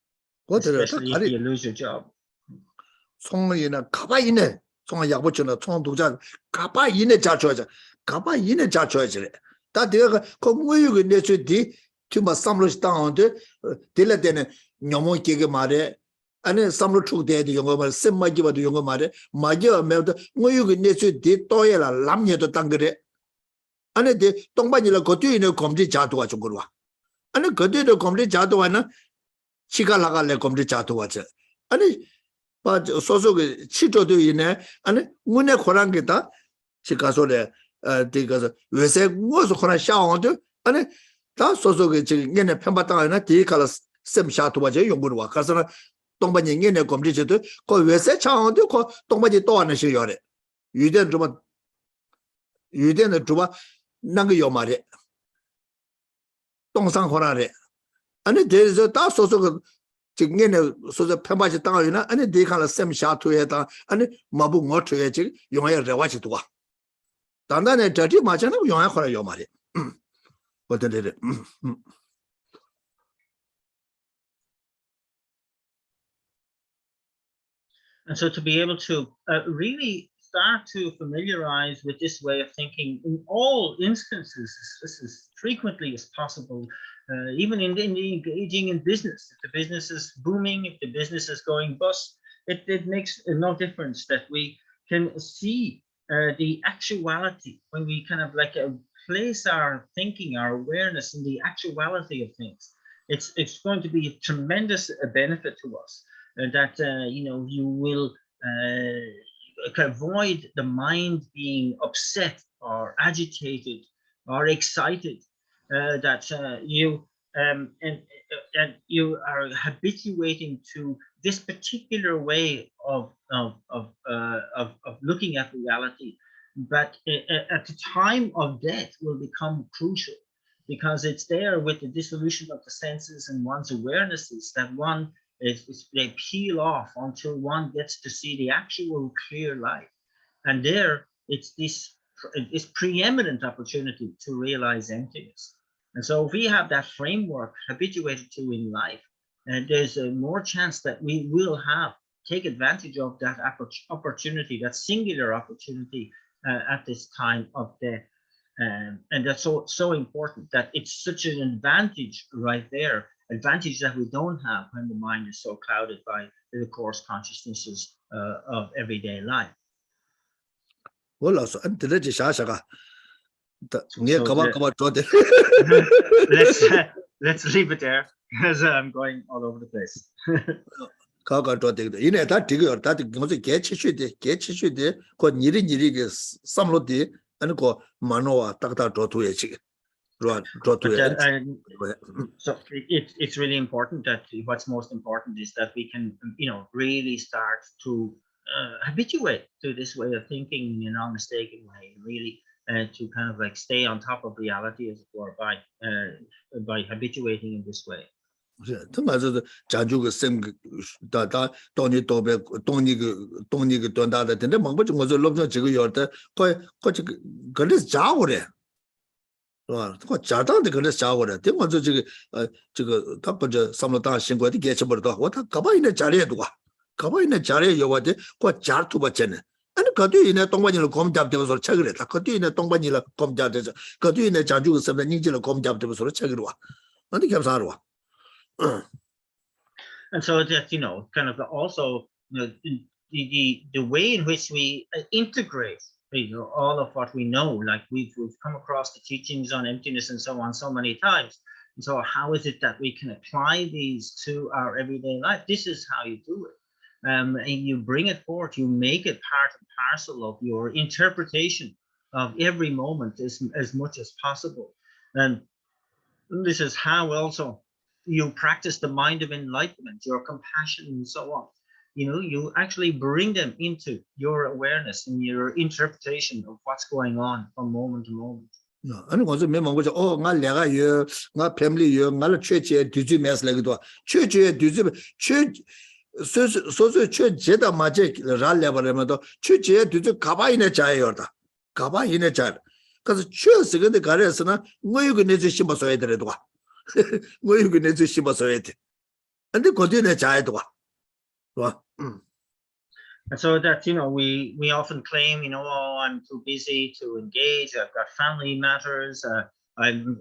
especially if you lose your job. Chumba Samlush down to Dilatene, Nomo Kig Mare, and then some true dead younger, same Magiva to younger mother, Magia melt, Moyu nature did Toyla, Lamia to Tangere, and a day Tombanila Cotu in a complete Chatua Chugua. And a Cotu complete Chatuana 치가라가래 검지 자도 와서 아니 봐 소소게 치조도 있네 아니 문에 고란 게다 지가소래 되가서 왜세 무엇을 고란 샤원도 아니 다 소소게 지금 얘네 편바당하나 뒤칼라 셈샤도 와서 용부로 와 가서는 동반이 얘네 검지도 그 왜세 차원도 그 동반이 또 하는 시요래 유대는 좀 유대는 좀 난거 요 말이 동상호라래 아니 대해서 다 소소가 지금 얘네 소소 편바지 당하이나 아니 뒤칼라 셈샤도에다 아니 마부 못해 지금 용해 레와지도 와 단단해 저기 맞잖아 용해 거라 요 말이 어떤데 And so to be able to really start to familiarize with this way of thinking in all instances, this as frequently as possible, even in engaging in business. If the business is booming, if the business is going bust, it makes no difference that we can see the actuality when we kind of like place our thinking, our awareness in the actuality of things. It's going to be a tremendous benefit to us. That you will avoid the mind being upset or agitated or excited. That you and you are habituating to this particular way of looking at reality. But at the time of death will become crucial, because it's there with the dissolution of the senses and one's awarenesses that one they peel off until one gets to see the actual clear light. And there it's this preeminent opportunity to realize emptiness. And so if we have that framework habituated to in life, and there's a more chance that we will take advantage of that opportunity, that singular opportunity at this time of death. And that's so important, that it's such an advantage right there, advantage that we don't have when the mind is so clouded by the coarse consciousnesses of everyday life. so let's leave it there, because I'm going all over the place. So it's really important that what's most important is that we can really start to habituate to this way of thinking in a non-mistaken way, really to kind of like stay on top of reality, as it were, by habituating in this way. 자당데 그래서 자고래. 대원저 저거 딱 먼저 삼로당 신고한테 개쳐버려도 왔다 가봐이네 자리에 두고 가봐이네 자리에 여와데 그 자르투 받잖아. 아니 그뒤에 동반이를 검잡되면서 책을 했다. 그뒤에 동반이를 검잡돼서 그뒤에 자주고 쓰면 닝지를 검잡되면서 책을 와. 아니 감사하러 와. And so that kind of also the way in which we integrate all of what we know, like we've come across the teachings on emptiness and so on so many times. And so how is it that we can apply these to our everyday life? This is how you do it. And you bring it forth, you make it part and parcel of your interpretation of every moment as much as possible. And this is how also you practice the mind of enlightenment, your compassion and so on. You actually bring them into your awareness and your interpretation of what's going on from moment to moment. 아니 먼저 매만 거죠. 나 내가 나 패밀리 나를 최제 뒤지 메스라기도 최제 뒤지 최 소소 최제다 맞게 라려버면도 최제 뒤지 가바이네 자요다. 가바이네 자. 그래서 최스근데 가려서나 뭐이고 내지 심어서야 되래도 와. 뭐이고 내지 심어서야 돼. 근데 거기에 자야도 와. And so that we often claim I'm too busy to engage, I've got family matters, I'm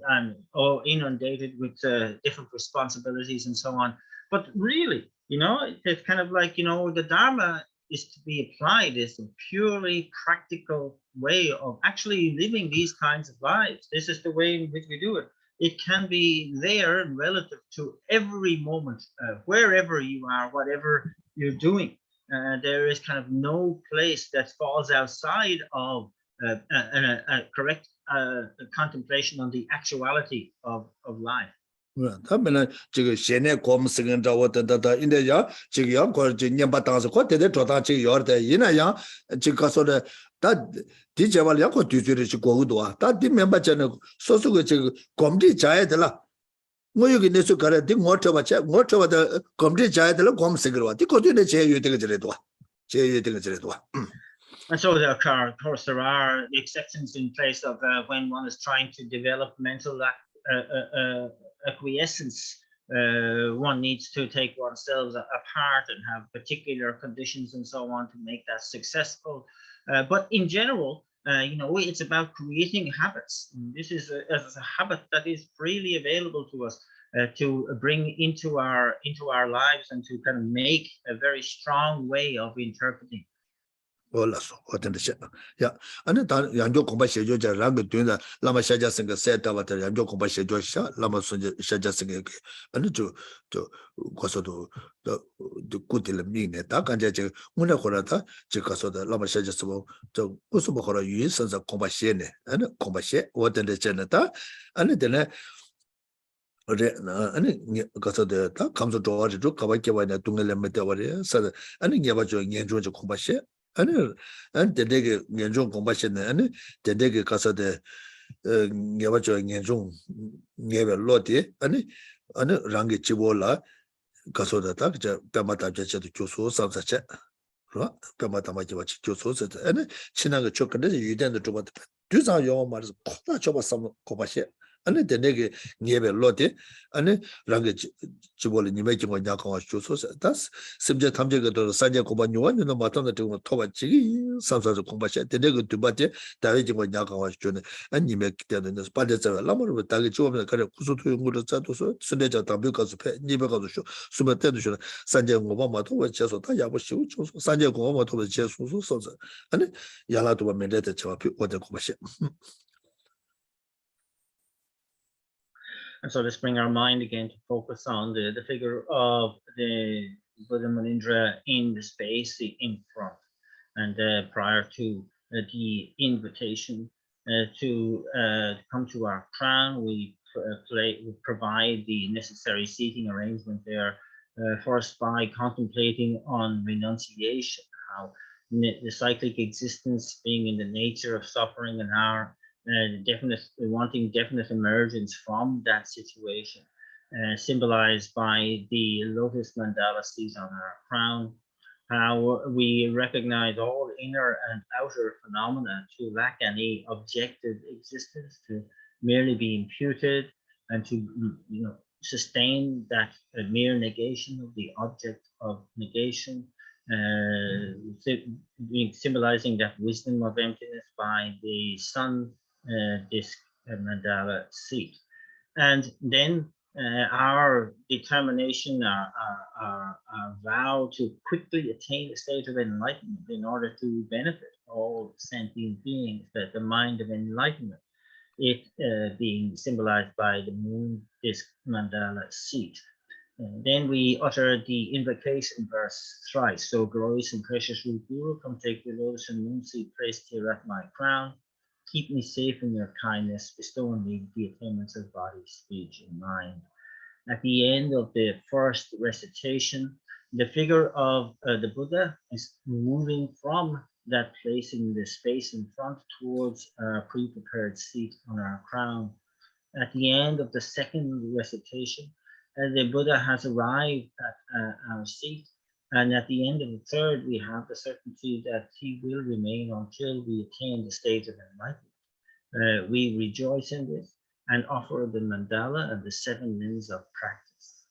inundated with different responsibilities and so on. But really it's kind of like the Dharma is to be applied as a purely practical way of actually living these kinds of lives. This is the way in which we do it. it can be there relative to every moment, wherever you are, whatever you're doing. There is kind of no place that falls outside of a correct contemplation on the actuality of life. 他们呢，这个现在我们是跟着我的，应该讲这个样过这年把当时过得做到这个样的，因那样这个说的，他的确吧，两个对嘴的是过多啊，他的面把讲的说出个这个工地加的了，我有个那时候搞的，我这吧的工地加的了，我们是个话，的过去的节约这个之类多，节约这个之类多。And so, of course, there are exceptions in place of when one is trying to develop mental acquiescence. One needs to take oneself apart and have particular conditions and so on to make that successful. But in general, it's about creating habits. And this is a habit that is freely available to us to bring into our lives and to kind of make a very strong way of interpreting. 我来说，我真的是呀，那当研究恐怕写作者两个对的，那么下家是个赛道吧的研究恐怕写作下，那么说下家是个，那就我说都固定了命呢，他感觉这个我那后来他这个说的，那么下家什么，这为什么后来语音身上恐怕写呢？那恐怕写，我真的真的他，那的呢。你告诉的，他看着主要是搞把给我呢，东个人没得我的，是的，你把就研究就恐怕写。这个严重恐怕现在，这个告诉的，也把就严重，也把落地，让给直播了，告诉的，他这别嘛大家这都就说上这些，是吧？别嘛他妈就把就说这，其那个就跟那些有点的主播的，队长要嘛是扩大就把什么恐怕些。这个也别落地，让个直播了，你没经过人家跟我就说是，但是甚至他们这个都是3年恐怕你完全能马上的这种拖把这个上山是恐怕些，那个对吧的，单位经过人家跟我说呢，你们点的那是8年在外，那么大概就我们看着胡说推我的再多说，顺便讲当兵告诉派，你别告诉说，顺便带着说3年我把马头我结束，他也不修，就说3年我马头的结束说是，原来都把没来的情况我在恐怕些。And so let's bring our mind again to focus on the figure of the Buddha Manindra in the space in front. And prior to the invitation to come to our crown, we provide the necessary seating arrangement there, first by contemplating on renunciation, how the cyclic existence being in the nature of suffering and our wanting definite emergence from that situation, symbolized by the lotus mandala seat on our crown, how we recognize all inner and outer phenomena to lack any objective existence, to merely be imputed and to sustain that mere negation of the object of negation, symbolizing that wisdom of emptiness by the sun disk mandala seat. And then our determination, our vow to quickly attain the state of enlightenment in order to benefit all sentient beings, that the mind of enlightenment, it being symbolized by the moon disk mandala seat. And then we utter the invocation verse thrice. So glorious and precious root Guru, come take the lotus and moon seat placed here at my crown. Keep me safe in your kindness, bestow on me the attainments of body, speech, and mind. At the end of the first recitation, the figure of the Buddha is moving from that place in the space in front towards a pre-prepared seat on our crown. At the end of the second recitation, the Buddha has arrived at our seat. And at the end of the third, we have the certainty that he will remain until we attain the state of enlightenment. We rejoice in this and offer the mandala and the 7 limbs of practice.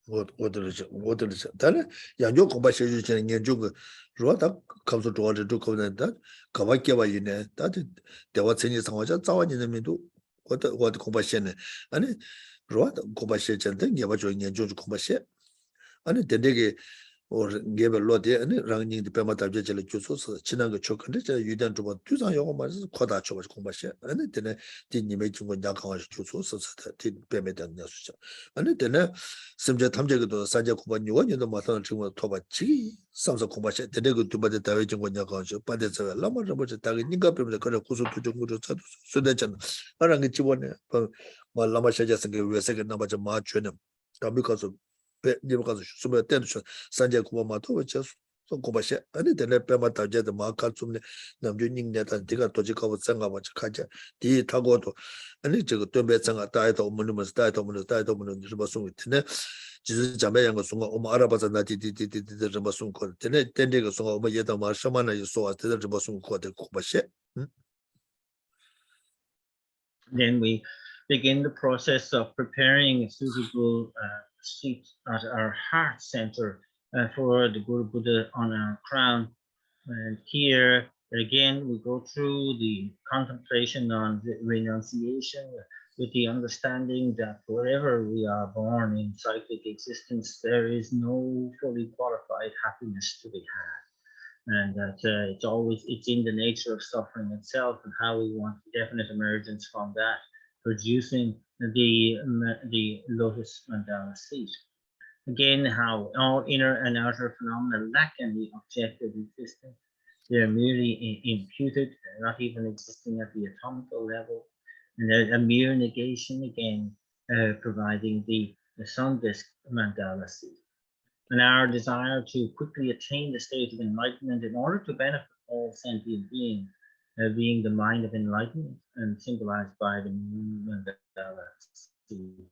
我都是，当然研究恐怕学习前研究个，如果他考出主要的就可能他搞完给完以后，他就在我成绩上我讲早晚年的面都，我的恐怕现在，如果恐怕学前的也把就研究就恐怕学。等这个 or give a lot there, and running the Pemata Jajal Jusos, Chinanga Chok, and you don't do what Tuzan Yomas, Koda Chovas Combasha, and then didn't make you Yakan Jusos, Pemeta Nasucha. And then some Jatamja to Sanja Kuban, the Matan Chima Toba Chi, Sams of Combasha, the Nego to Bada Tavajin Yakan, but it's a Lama Rabaja Taginika, the Karakusu to Jungu, so that Arangichiwan, Lama Shajas and give a second number of March because of super attention, Sanja Kumato, which is so Kubasha, and then let Pemata Jet the Markatsum, Namjuning net and Tika Tojika with Sanga Kaja, Di Tagoto, and it's a Tumbet title, monuments, title, Rabasum with Tene, Jesus Jamayanga Sunga, Omarabas and Nati, the Rabasum called Tene, Tending a song of Mayeta Marshamana, you saw at the Rabasum called the Kubasha. Then we begin the process of preparing a suitable seat at our heart center for the Guru Buddha on our crown. And here again, we go through the contemplation on the renunciation with the understanding that wherever we are born in cyclic existence, there is no fully qualified happiness to be had. And that it's in the nature of suffering itself and how we want definite emergence from that, producing the lotus mandala seat. Again, how all inner and outer phenomena lack any objective existence. They're merely imputed, not even existing at the atomical level, and a mere negation again, providing the sun disk mandala seat. And our desire to quickly attain the state of enlightenment in order to benefit all sentient beings, being the mind of enlightenment and symbolized by the mandala seed.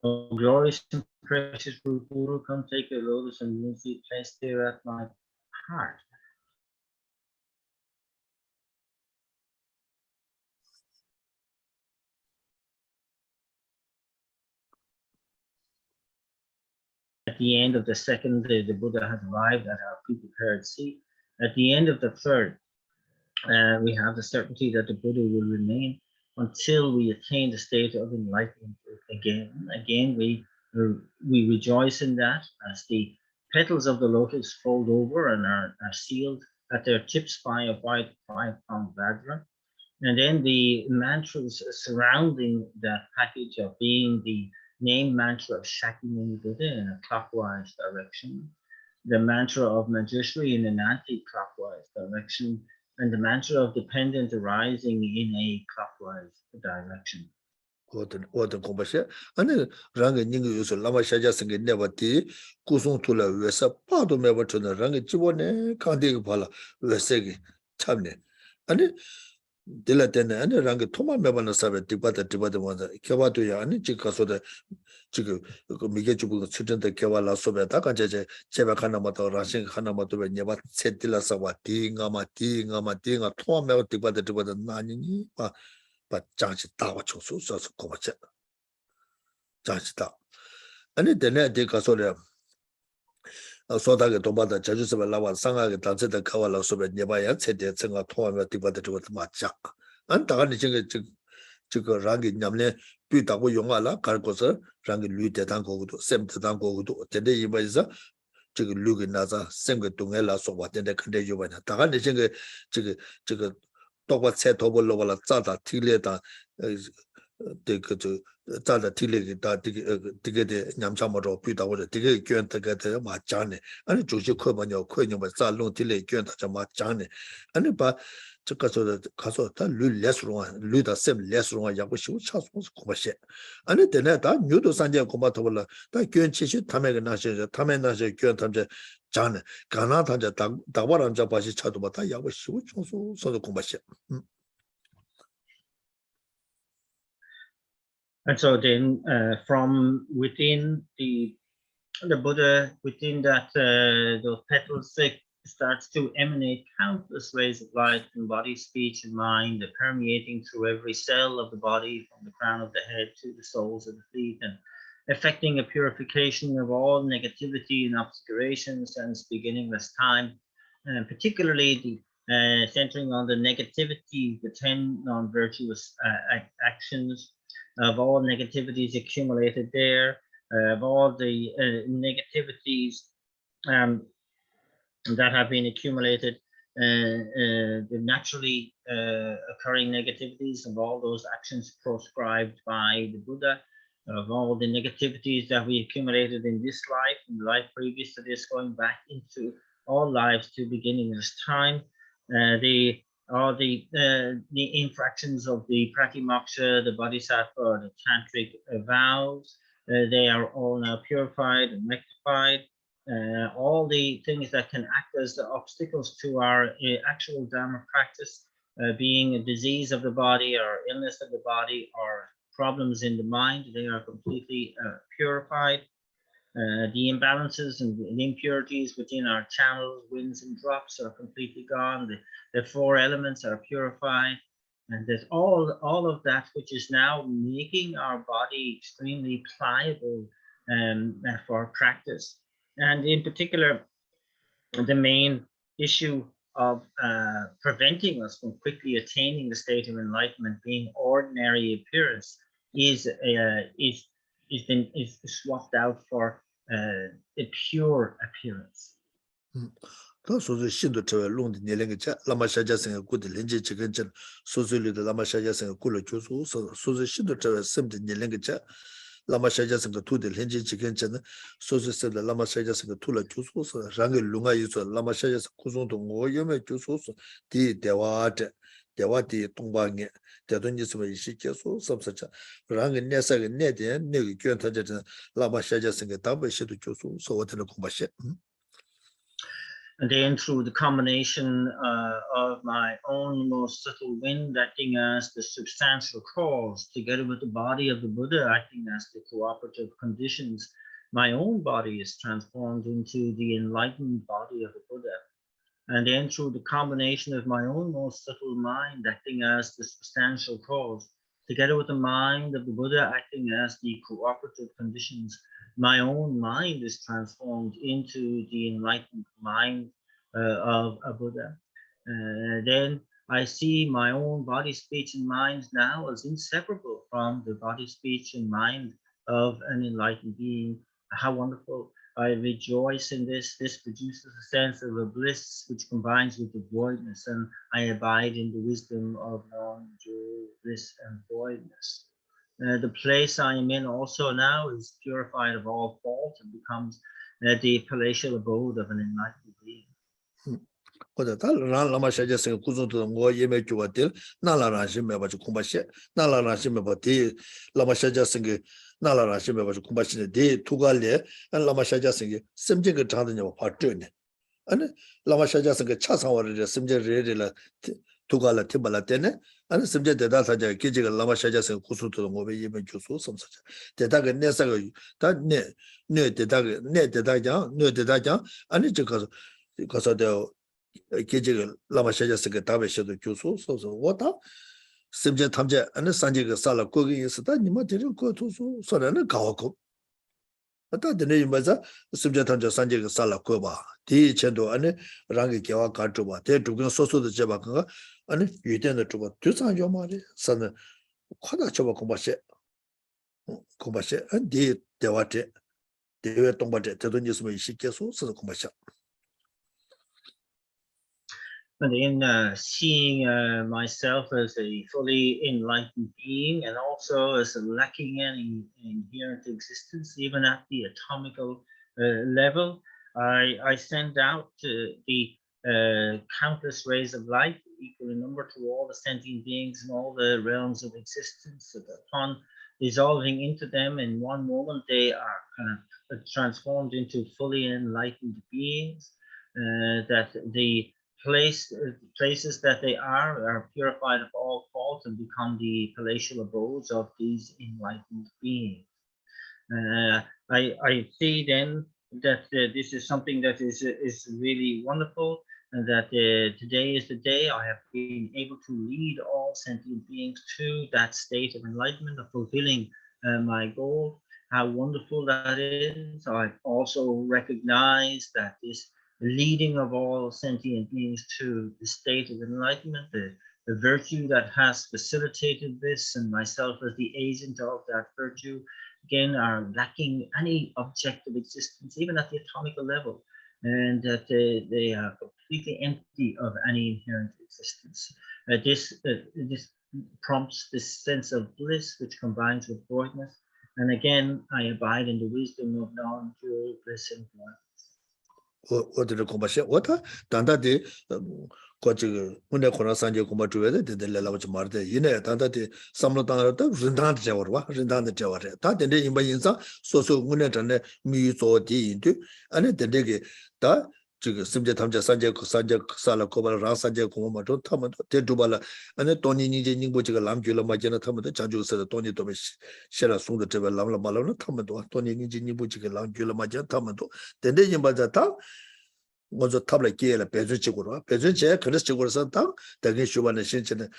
Oh, glorious and precious Guru, come take your lotus and moon seat placed there at my heart. At the end of the second, the Buddha has arrived at our pre-prepared seat. At the end of the third, we have the certainty that the Buddha will remain until we attain the state of enlightenment again. Again, we rejoice in that as the petals of the lotus fold over and are sealed at their tips by a white 5-pound Vajra. And then the mantras surrounding that package of being the name mantra of Shakyamuni Buddha in a clockwise direction, the mantra of Manjushri in an anti-clockwise direction, and the mantra of dependent arising in a clockwise direction. Order Kumbasha, and Ranga Ningus, Lama Shajas never tea, Kusung Tula, Vesa, part of Mever to the Ranga Chibone, Kandi Pala, Vesegi, Tamne. And Dilatene and Ranga Toma Mevana Sabe, Tibata Tibata, Kawatu Yani, Chikaso the Chiku, Mikachu, Chitin, the Kavala Sobetaka, Chevakana Mato, Rashing Hanamato, Never Setila Sawati, Ngamati, Ngamating, a Toma Tibata Tibata Nani, but Jansi Tawa Chosu, so Komacha. Jansi Ta. And it then take a sort of Sotaka Tomata, Judges of Lava, Sanga, Tanset, the Kavala Sobet nearby, and said that Sanga Toma Tibata to Machak. And Tani Chico Rangi Namne, Pita Yongala, Carcosa, Rangi Lute Tango, Sem Tango, Tende Ibaiza, Chico Luginaza, Senga Tungela, so what in the country you went. Tani Chico Toba set over Lovala Zata, Tileta, take to Zata Tileta, Tigate Yamchamaro, Pita, or the Tigate Guen to get Machane, and Juju Kobanyo, Queen, but Salon Tile Guen to Machane, and about Chakaso, Casota, less wrong, Luda Sem less wrong, Yabushi, Charles was Comashet. And then that new to Sanja Comatola, that Guen Chishi, Tamega Nasha, Tamenaja, Guen Tamja, Jan, Ganata, Dawaran Jabashi Chatubata, Yabushi, which also so the Comashet. And so then from within the Buddha, within that those petals, starts to emanate countless rays of light from body, speech, and mind, permeating through every cell of the body, from the crown of the head to the soles of the feet, and affecting a purification of all negativity and obscurations and beginningless time, and particularly the centering on the negativity, the 10 non-virtuous actions, of all negativities accumulated there, of all the negativities that have been accumulated, the naturally occurring negativities of all those actions proscribed by the Buddha, of all the negativities that we accumulated in this life, in the life previous to this, going back into all lives to beginningless time. All the infractions of the Pratimoksha, the Bodhisattva, the Tantric vows, they are all now purified and rectified. All the things that can act as the obstacles to our actual Dharma practice, being a disease of the body or illness of the body or problems in the mind, they are completely purified. The imbalances and the impurities within our channels, winds and drops are completely gone. The four elements are purified. And there's all of that which is now making our body extremely pliable for practice. And in particular, the main issue of preventing us from quickly attaining the state of enlightenment, being ordinary appearance, is swapped out for a pure appearance. 또 소소 신도 저 롱디 내랭게 라마 샤자생 고디 렌지 지근전 소소리도 라마 샤자생 고로 조소 소소 신도 저 셈디 내랭게 라마 샤자생 투디 렌지 지근전 소소세 라마 샤자생 투라 조소서 랑게 룽아 유서 라마 샤자생 고송도 오여메 조소서 디 대와데 대와디 동방에 대돈지스의 시계소 섭사차 랑게 내사게 내데 내게 견타제 라마 샤자생 답베시도 조소 소어들 공부시 And then through the combination of my own most subtle wind acting as the substantial cause, together with the body of the Buddha acting as the cooperative conditions, my own body is transformed into the enlightened body of the Buddha. And then through the combination of my own most subtle mind acting as the substantial cause, together with the mind of the Buddha acting as the cooperative conditions, my own mind is transformed into the enlightened mind of a Buddha. Then I see my own body, speech, and mind now as inseparable from the body, speech, and mind of an enlightened being. How wonderful. I rejoice in this. This produces a sense of a bliss which combines with the voidness, and I abide in the wisdom of non-dual bliss and voidness. The place I am in also now is purified of all fault and becomes the palatial abode of an enlightened being. Lama Shaja Kuzuto, more Yeme Juatil, Nala Rashime Kumbashi, Nala Rashime Bati, Lama Shaja Singi, Nala Rashime Kumbashi, De Tugale, and Lama Shaja Singi, Simjing Tandin of Partun. And Lama Shaja Singi Chasawa, Simjing Redilla, Tugala Tibala Tene, and Simjing the Data Kijig, Lama Shaja Sing Kusuto, Mobe Yeme Jusu, some such. The Daga Nesa, that ne the Daga, ne the Daja, no the Daja, and it's because of the Kijig Lama Shaja Sing Tabe Shadow Jusu, so water. Simjing Tamja and the Sanjig Sala cooking is that you might go to so then a Kawako. But the name was a Subjectanja Sanjig Sala Koba, T. Chendo and Rangi Kawa Katuba, they took so the Jabaka, and you tend to what two San Yomari, San Quadachoba Kumbashe, and De Dewate, they were Tombate, Tedonis Shikesu, so the Kumbasha. And in seeing myself as a fully enlightened being and also as lacking any inherent existence, even at the atomical level, I send out the countless rays of light, equal in number to all the sentient beings in all the realms of existence. So that upon dissolving into them in one moment, they are transformed into fully enlightened beings, that the places that they are purified of all fault and become the palatial abodes of these enlightened beings. I see then that this is something that is really wonderful, and that today is the day I have been able to lead all sentient beings to that state of enlightenment, of fulfilling my goal. How wonderful that is. I also recognize that this leading of all sentient beings to the state of enlightenment, the virtue that has facilitated this, and myself as the agent of that virtue, again, are lacking any objective existence, even at the atomical level. and that they are completely empty of any inherent existence. This prompts this sense of bliss which combines with voidness, and again I abide in the wisdom of non-dual bliss and voidness. 我这个恐怕是我他当他的过这个我那可能三节恐怕主要的来了我就马的因为当他的三么当的人当的这话吧人当的这话他的那因为因上所说我那真的没做的印度安那的这个他这个甚至他们这三节杀了过把让三节恐怕嘛他们都主把了安那多年这宁波这个狼居了嘛见了他们的讲究是多年都没写了送的这个狼了嘛了他们多年这宁波这个狼居了嘛见他们都的那因为在他 我就他们给了别人结果了，别人结可能结果上当，但跟学完的现在呢，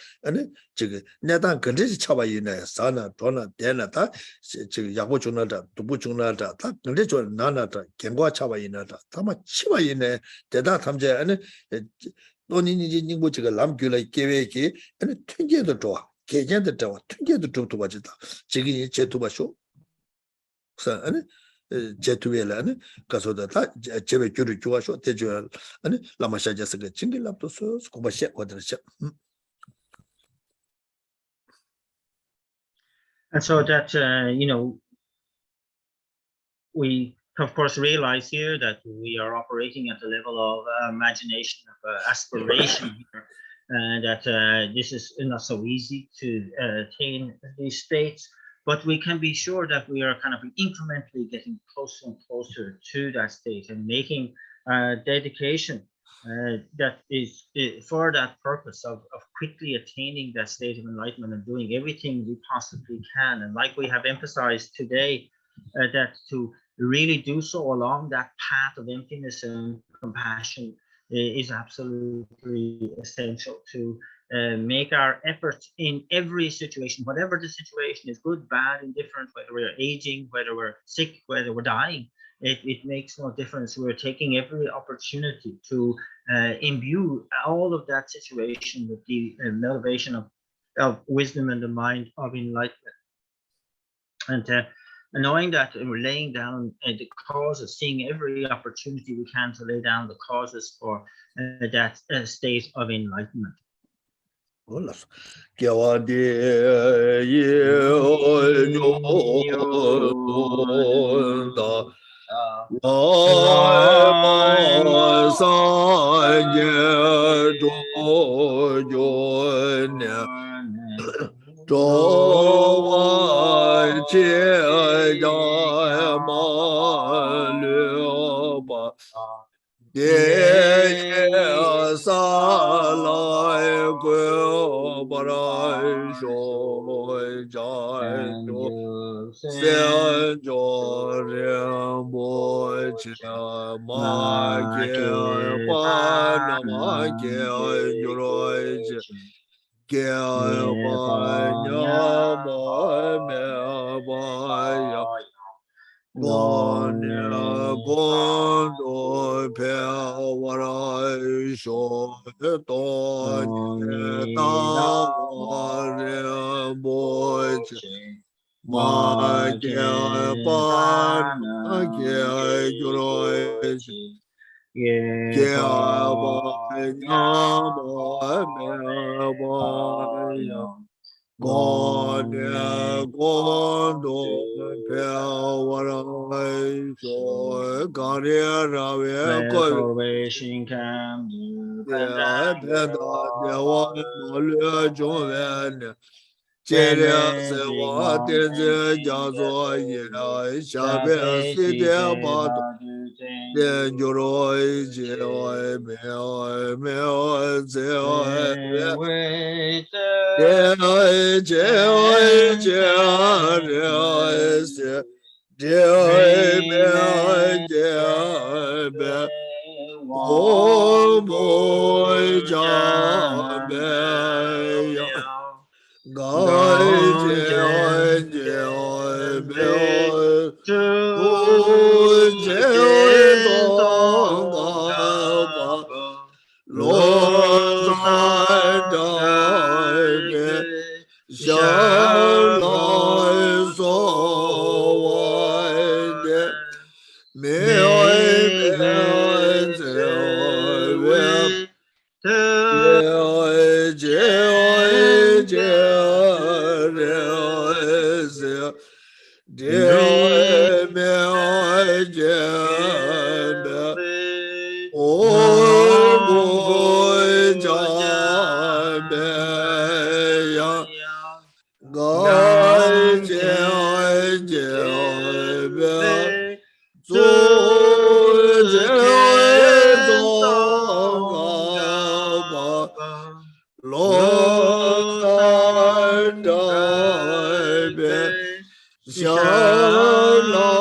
这个那当跟这些差不多呢，啥呢，多了点了，他这个亚国中了的，都不中了的，他跟这就拿了的，见过差不多呢的，他们七八呢，但他们这多年经过这个蓝局了，给推荐的多，推荐的多，推荐的多多知道，这个人接多吧说，是제투엘은 가서다 다 제베 교류 좋아서 대저 아니 라마샤자스가 징길랍도서 고바시 거들죠. And so that we of course realize here that we are operating at the level of imagination, of aspiration here, and that this is not so easy to attain these states. But we can be sure that we are kind of incrementally getting closer and closer to that state and making dedication that is for that purpose of quickly attaining that state of enlightenment and doing everything we possibly can. And like we have emphasized today, that to really do so along that path of emptiness and compassion is absolutely essential to make our effort in every situation, whatever the situation is, good, bad, indifferent, whether we're aging, whether we're sick, whether we're dying, it makes no difference. We're taking every opportunity to imbue all of that situation with the motivation of wisdom and the mind of enlightenment. And knowing that we're laying down the causes, seeing every opportunity we can to lay down the causes for that state of enlightenment. de me jembe o boy jambe ya ga jembe zo lo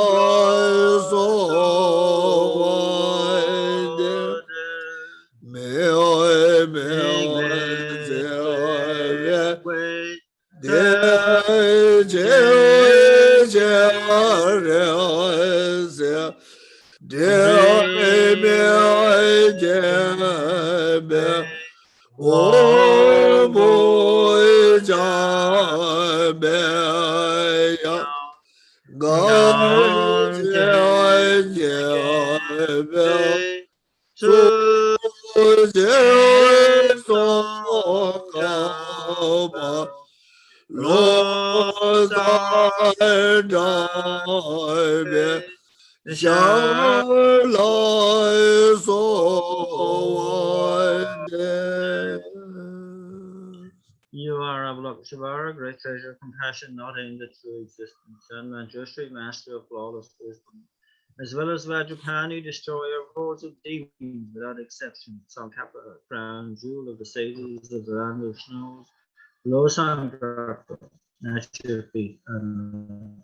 You are Avalokiteshvara, great treasure of compassion, not ended through existence, and Manjushri, master of flawless wisdom, as well as Vajrapani, destroyer of hordes of demons without exception, Salkapa, crown jewel of the sages of the land of snows, Losangrappa, at your feet, and